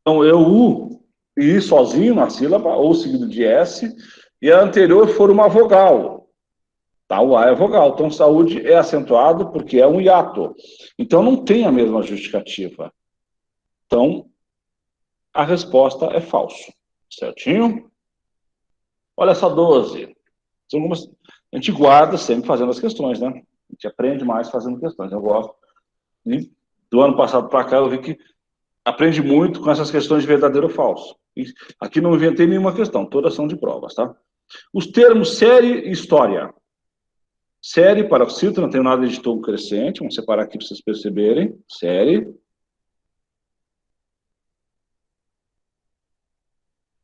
Então, é o U e I sozinho na sílaba, ou seguido de S, e a anterior for uma vogal. Tá? O A é vogal. Então, saúde é acentuado porque é um hiato. Então, não tem a mesma justificativa. Então, a resposta é falso. Certinho? Olha essa 12. A gente guarda sempre fazendo as questões, né? A gente aprende mais fazendo questões. Eu gosto. E do ano passado para cá, eu vi que aprende muito com essas questões de verdadeiro ou falso. E aqui não inventei nenhuma questão, todas são de provas, tá? Os termos série e história. Série, paroxítona, não tem nada de tom crescente. Vamos separar aqui para vocês perceberem. Série.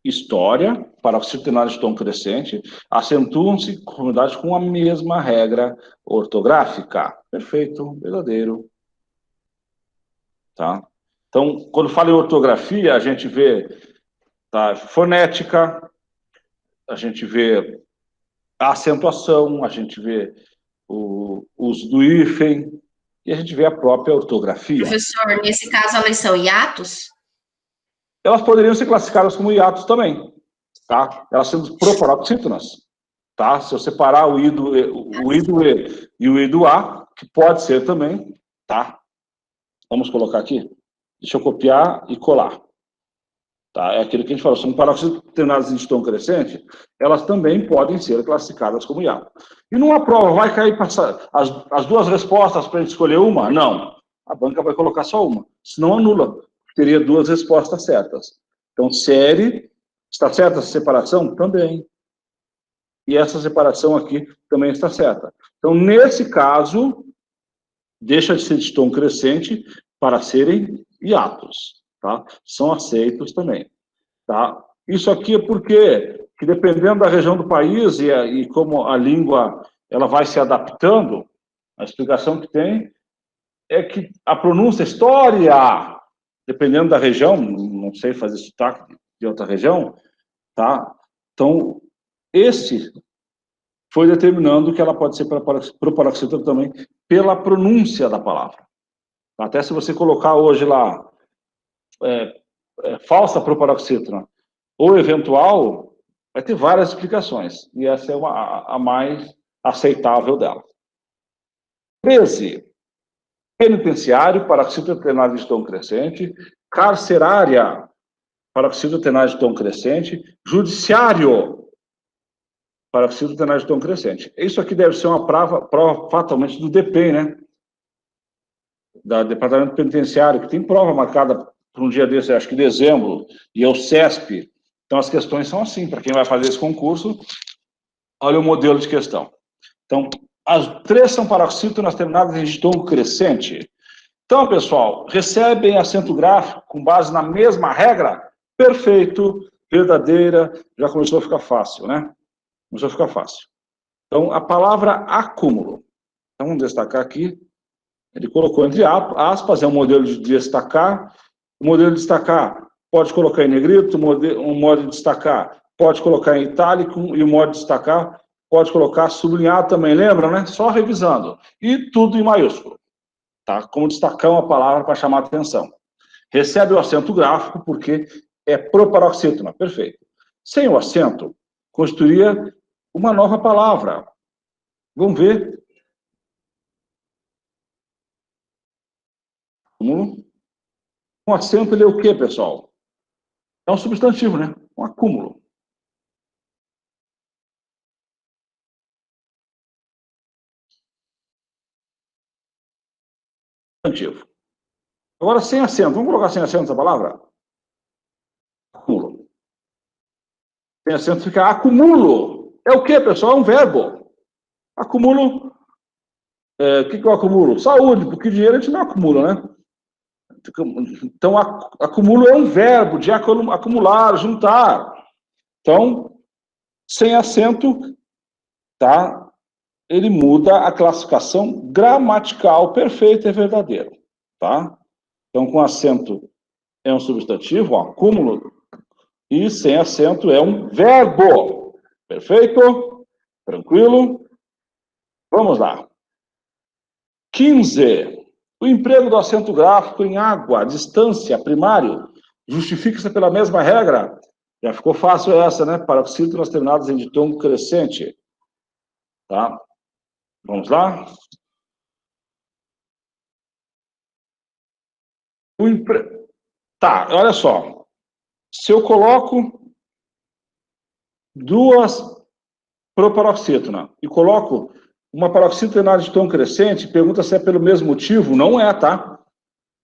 História, paroxítona de tom crescente, acentuam-se em conformidade com a mesma regra ortográfica. Perfeito, verdadeiro. Tá? Então, quando fala em ortografia, a gente vê fonética, a gente vê a acentuação, a gente vê o uso do hífen, e a gente vê a própria ortografia. Professor, nesse caso, elas são hiatos? Elas poderiam ser classificadas como hiatos também, tá? Elas sendo proparoxítonas, tá? Se eu separar o I do E e o I do A, que pode ser também, tá? Vamos colocar aqui. Deixa eu copiar e colar. Tá? É aquilo que a gente falou, são paroxítonas de tom crescente, elas também podem ser classificadas como hiato. E numa prova, vai cair as duas respostas para a gente escolher uma? Não. A banca vai colocar só uma, senão anula. Teria duas respostas certas. Então, série, está certa essa separação? Também. E essa separação aqui também está certa. Então, nesse caso, deixa de ser de tom crescente para serem hiatos. Tá? São aceitos também. Tá? Isso aqui é porque, que dependendo da região do país e como a língua ela vai se adaptando, a explicação que tem é que a pronúncia história, dependendo da região, não sei fazer sotaque de outra região, tá? Então, esse foi determinando que ela pode ser proparoxítona também pela pronúncia da palavra. Até se você colocar hoje lá falsa proparoxítona ou eventual, vai ter várias explicações, e essa é a mais aceitável dela. 13. Penitenciário, paroxítona tenaz de tom crescente. Carcerária, paroxítona tenaz de tom crescente. Judiciário, paroxítona tenaz de tom crescente. Isso aqui deve ser uma prova fatalmente do DP, né? Da Departamento Penitenciário, que tem prova marcada para um dia desse, acho que dezembro, e é o CESP. Então, as questões são assim, para quem vai fazer esse concurso, olha o modelo de questão. Então, as três são paroxítonas terminadas em ditongo crescente. Então, pessoal, recebem acento gráfico com base na mesma regra? Perfeito, verdadeira, já começou a ficar fácil, né? Começou a ficar fácil. Então, a palavra acúmulo. Então, vamos destacar aqui. Ele colocou entre aspas, é um modelo de destacar. O modelo de destacar pode colocar em negrito, um modo de destacar pode colocar em itálico, e o modo de destacar pode colocar sublinhado também, lembra, né? Só revisando. E tudo em maiúsculo, tá? Como destacar uma palavra para chamar a atenção. Recebe o acento gráfico porque é proparoxítona, perfeito. Sem o acento, constituiria uma nova palavra. Vamos ver. Um acento, ele é o quê, pessoal? É um substantivo, né? Um acúmulo. Substantivo. Agora, sem acento. Vamos colocar sem acento essa palavra? Acúmulo. Sem acento fica acumulo. É o quê, pessoal? É um verbo. Acumulo. O que eu acumulo? Saúde, porque dinheiro a gente não acumula, né? Então, acumulo é um verbo de acumular, juntar. Então, sem acento, tá? Ele muda a classificação gramatical, perfeito e verdadeiro, tá? Então, com acento é um substantivo, um acúmulo, e sem acento é um verbo. Perfeito? Tranquilo? Vamos lá. 15. O emprego do acento gráfico em água, distância, primário, justifica-se pela mesma regra. Já ficou fácil essa, né? Paroxítonas terminadas em ditongo crescente. Tá? Vamos lá? Tá, olha só. Se eu coloco duas proparoxítona e coloco uma paroxítona de tom crescente, pergunta se é pelo mesmo motivo. Não é, tá?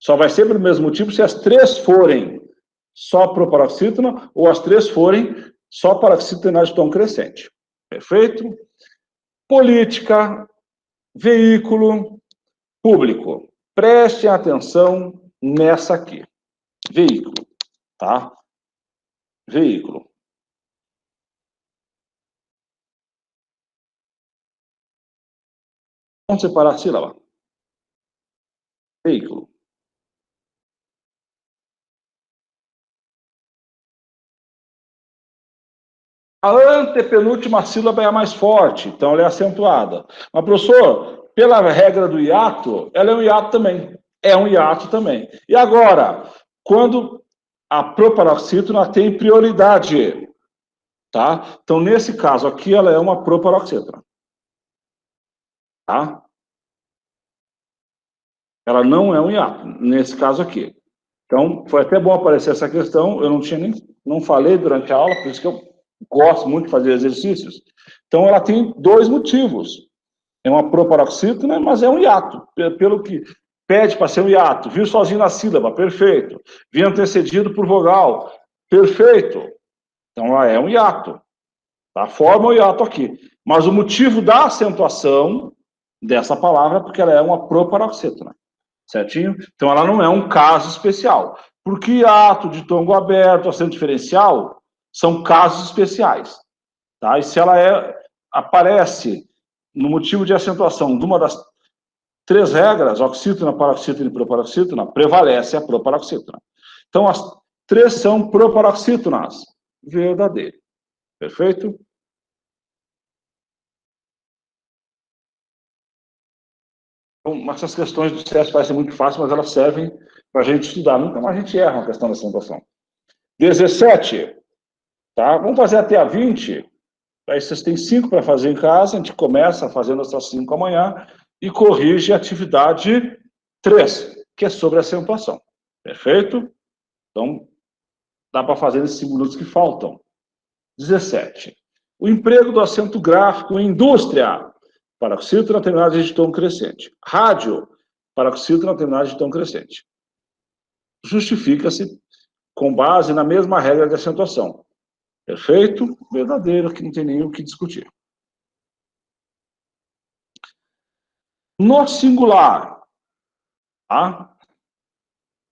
Só vai ser pelo mesmo motivo se as três forem só proparoxítona ou as três forem só paroxítona de tom crescente. Perfeito? Política, Veículo público. Prestem atenção nessa aqui. Veículo, tá? Veículo. Vamos separar a sílaba. Veículo. A antepenúltima sílaba é a mais forte, então ela é acentuada. Mas, professor, pela regra do hiato, ela é um hiato também. É um hiato também. E agora, quando a proparoxítona tem prioridade, tá? Então, nesse caso aqui, ela é uma proparoxítona. Tá? Ela não é um hiato, nesse caso aqui. Então, foi até bom aparecer essa questão, eu não falei durante a aula, por isso que eu gosto muito de fazer exercícios. Então, ela tem dois motivos. É uma proparoxítona, mas é um hiato, pelo que pede para ser um hiato. Vir sozinho na sílaba, perfeito. Vir antecedido por vogal, perfeito. Então, ela é um hiato. Tá? Forma o hiato aqui. Mas o motivo da acentuação dessa palavra é porque ela é uma proparoxítona. Certinho? Então, ela não é um caso especial. Porque hiato, ditongo aberto, acento diferencial, são casos especiais. Tá? E se ela aparece no motivo de acentuação de uma das três regras, oxítona, paroxítona e proparoxítona, prevalece a proparoxítona. Então, as três são proparoxítonas. Verdadeiro. Perfeito? Então, essas questões do CS parecem muito fáceis, mas elas servem para a gente estudar. Nunca mais a gente erra uma questão da acentuação. 17. Tá? Vamos fazer até a 20. Aí vocês têm 5 para fazer em casa. A gente começa fazendo essas 5 amanhã e corrige a atividade 3, que é sobre acentuação. Perfeito? Então, dá para fazer nesses 5 minutos que faltam. 17. O emprego do acento gráfico em indústria. Paroxítona terminada de tom crescente. Rádio. Paroxítona terminada de tom crescente. Justifica-se com base na mesma regra de acentuação. Perfeito? Verdadeiro, que não tem nem o que discutir. No singular, tá?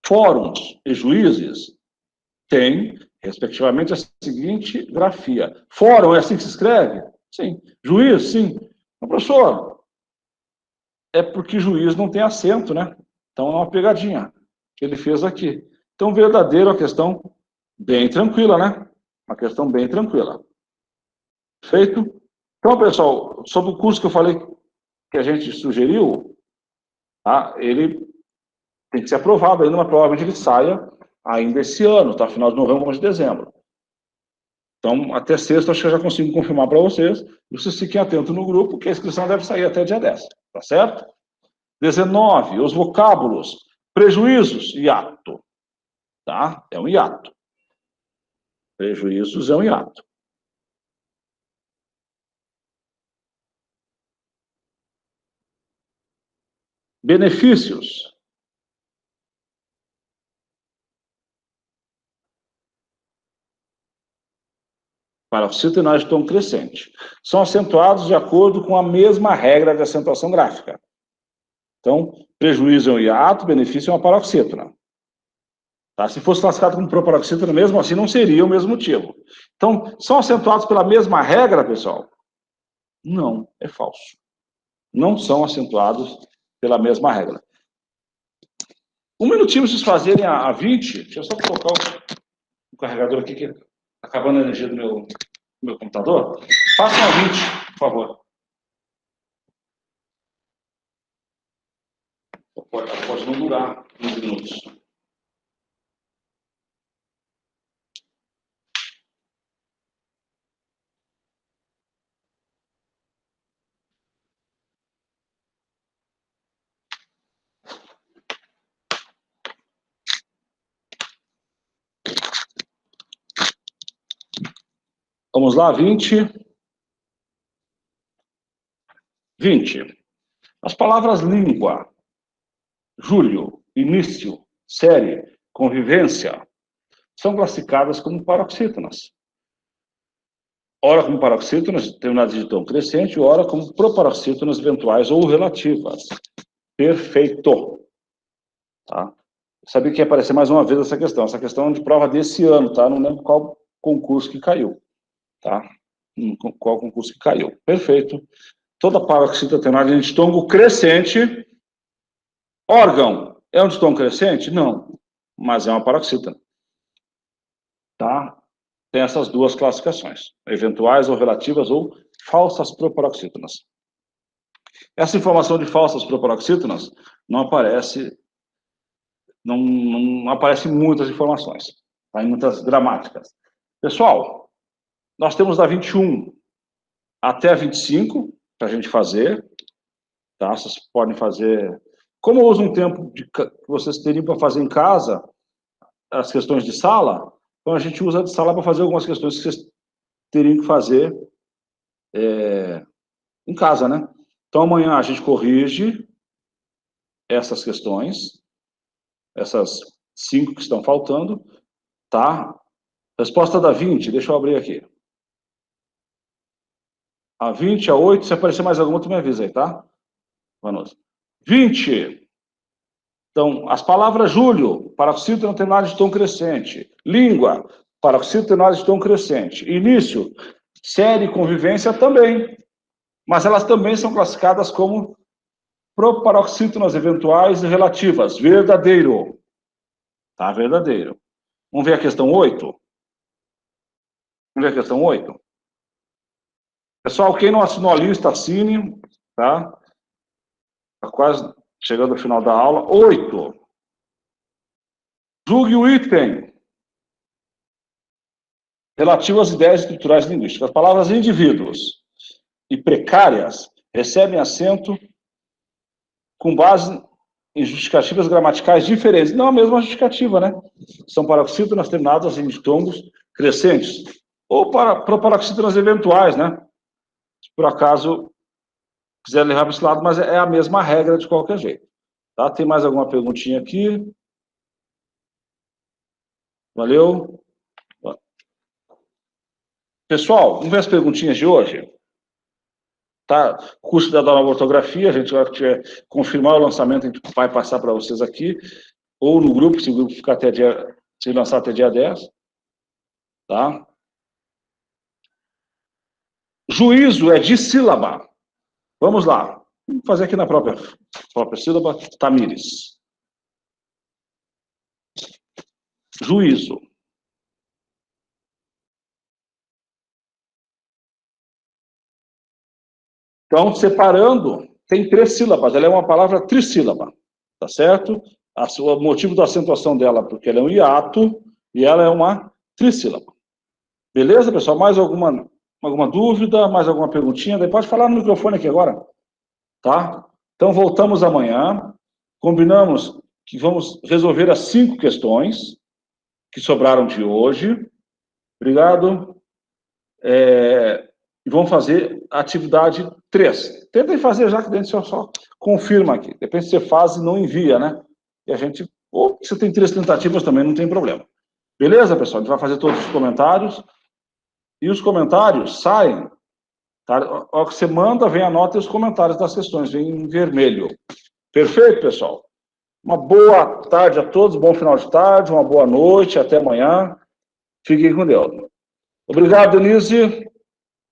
Fóruns e juízes têm, respectivamente, a seguinte grafia. Fórum é assim que se escreve? Sim. Juiz, sim. Mas, professor, é porque juiz não tem acento, né? Então é uma pegadinha que ele fez aqui. Então, verdadeiro, a questão bem tranquila, né? Uma questão bem tranquila. Feito? Então, pessoal, sobre o curso que eu falei que a gente sugeriu, tá? Ele tem que ser aprovado ainda, mas provavelmente ele saia ainda esse ano, tá? Final de novembro, começo de dezembro. Então, até sexta, acho que eu já consigo confirmar para vocês. E vocês fiquem atentos no grupo, que a inscrição deve sair até dia 10, tá certo? 19, os vocábulos, prejuízos, hiato, tá? É um hiato. Prejuízos é um hiato. Benefícios. Paroxítona de tom crescente. São acentuados de acordo com a mesma regra de acentuação gráfica. Então, prejuízo é um hiato, benefício é uma paroxítona. Tá? Se fosse classificado como proparoxítona, mesmo assim, não seria o mesmo motivo. Então, são acentuados pela mesma regra, pessoal? Não, é falso. Não são acentuados pela mesma regra. Um minutinho, vocês fazerem a 20. Deixa eu só colocar o carregador aqui, que está acabando a energia do meu computador. Façam a 20, por favor. Pode não durar 15 minutos. Vamos lá, 20. 20. As palavras língua, julho, início, série, convivência, são classificadas como paroxítonas. ora como paroxítonas terminadas de tom crescente, ora como proparoxítonas eventuais ou relativas. Perfeito. Tá? Sabia que ia aparecer mais uma vez essa questão. Essa questão de prova desse ano, tá? Não lembro qual concurso que caiu. Tá? Qual concurso que caiu. Perfeito. Toda paroxítona terminada de ditongo crescente. Órgão. É um ditongo crescente? Não. Mas é uma paroxítona. Tá? Tem essas duas classificações. Eventuais ou relativas ou falsas proparoxítonas. Essa informação de falsas proparoxítonas não aparece, não aparece em muitas informações, tá? Em muitas gramáticas. Pessoal, nós temos da 21 até a 25 para a gente fazer, tá? Vocês podem fazer. Como eu uso um tempo que vocês teriam para fazer em casa, as questões de sala, então a gente usa de sala para fazer algumas questões que vocês teriam que fazer em casa, né? Então amanhã a gente corrige essas questões, essas 5 que estão faltando, tá? Resposta da 20, deixa eu abrir aqui. A 20, a 8, se aparecer mais alguma, tu me avisa aí, tá? Vanoso. 20. Então, as palavras Júlio, paroxítona terminada de tom crescente. Língua, paroxítona terminada de tom crescente. Início, série, convivência também. Mas elas também são classificadas como proparoxítonas eventuais e relativas. Verdadeiro. Tá, verdadeiro. Vamos ver a questão 8? Vamos ver a questão 8? Pessoal, quem não assinou a lista, assine, tá? Está quase chegando ao final da aula. 8. Julgue o item relativo às ideias estruturais linguísticas. As palavras indivíduos e precárias recebem acento com base em justificativas gramaticais diferentes. Não a mesma justificativa, né? São paroxítonas terminadas em ditongos crescentes. Ou proparoxítonas eventuais, né? Se por acaso quiser levar para esse lado, mas é a mesma regra de qualquer jeito. Tá? Tem mais alguma perguntinha aqui? Valeu? Pessoal, vamos ver as perguntinhas de hoje. Tá? Curso da nova ortografia, a gente vai confirmar o lançamento, a gente vai passar para vocês aqui, ou no grupo, se o grupo ficar até dia, se lançar até dia 10. Tá? Juízo é de sílaba. Vamos lá. Vamos fazer aqui na própria sílaba. Tamires. Juízo. Então, separando, tem 3 sílabas. Ela é uma palavra trissílaba. Tá certo? O motivo da acentuação dela, porque ela é um hiato, e ela é uma trissílaba. Beleza, pessoal? Mais alguma dúvida? Mais alguma perguntinha? Daí pode falar no microfone aqui agora. Tá? Então, voltamos amanhã. Combinamos que vamos resolver as 5 questões que sobraram de hoje. Obrigado. E vamos fazer a atividade 3. Tentem fazer já, que dentro só confirma aqui. Depende se você faz e não envia, né? E a gente... Ou se tem 3 tentativas também, não tem problema. Beleza, pessoal? A gente vai fazer todos os comentários. E os comentários saem... Tá? Ao que você manda, vem a nota e os comentários das questões. Vem em vermelho. Perfeito, pessoal? Uma boa tarde a todos. Bom final de tarde. Uma boa noite. Até amanhã. Fiquem com Deus. Obrigado, Denise.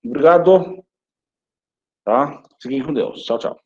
Obrigado. Tá? Fiquem com Deus. Tchau, tchau.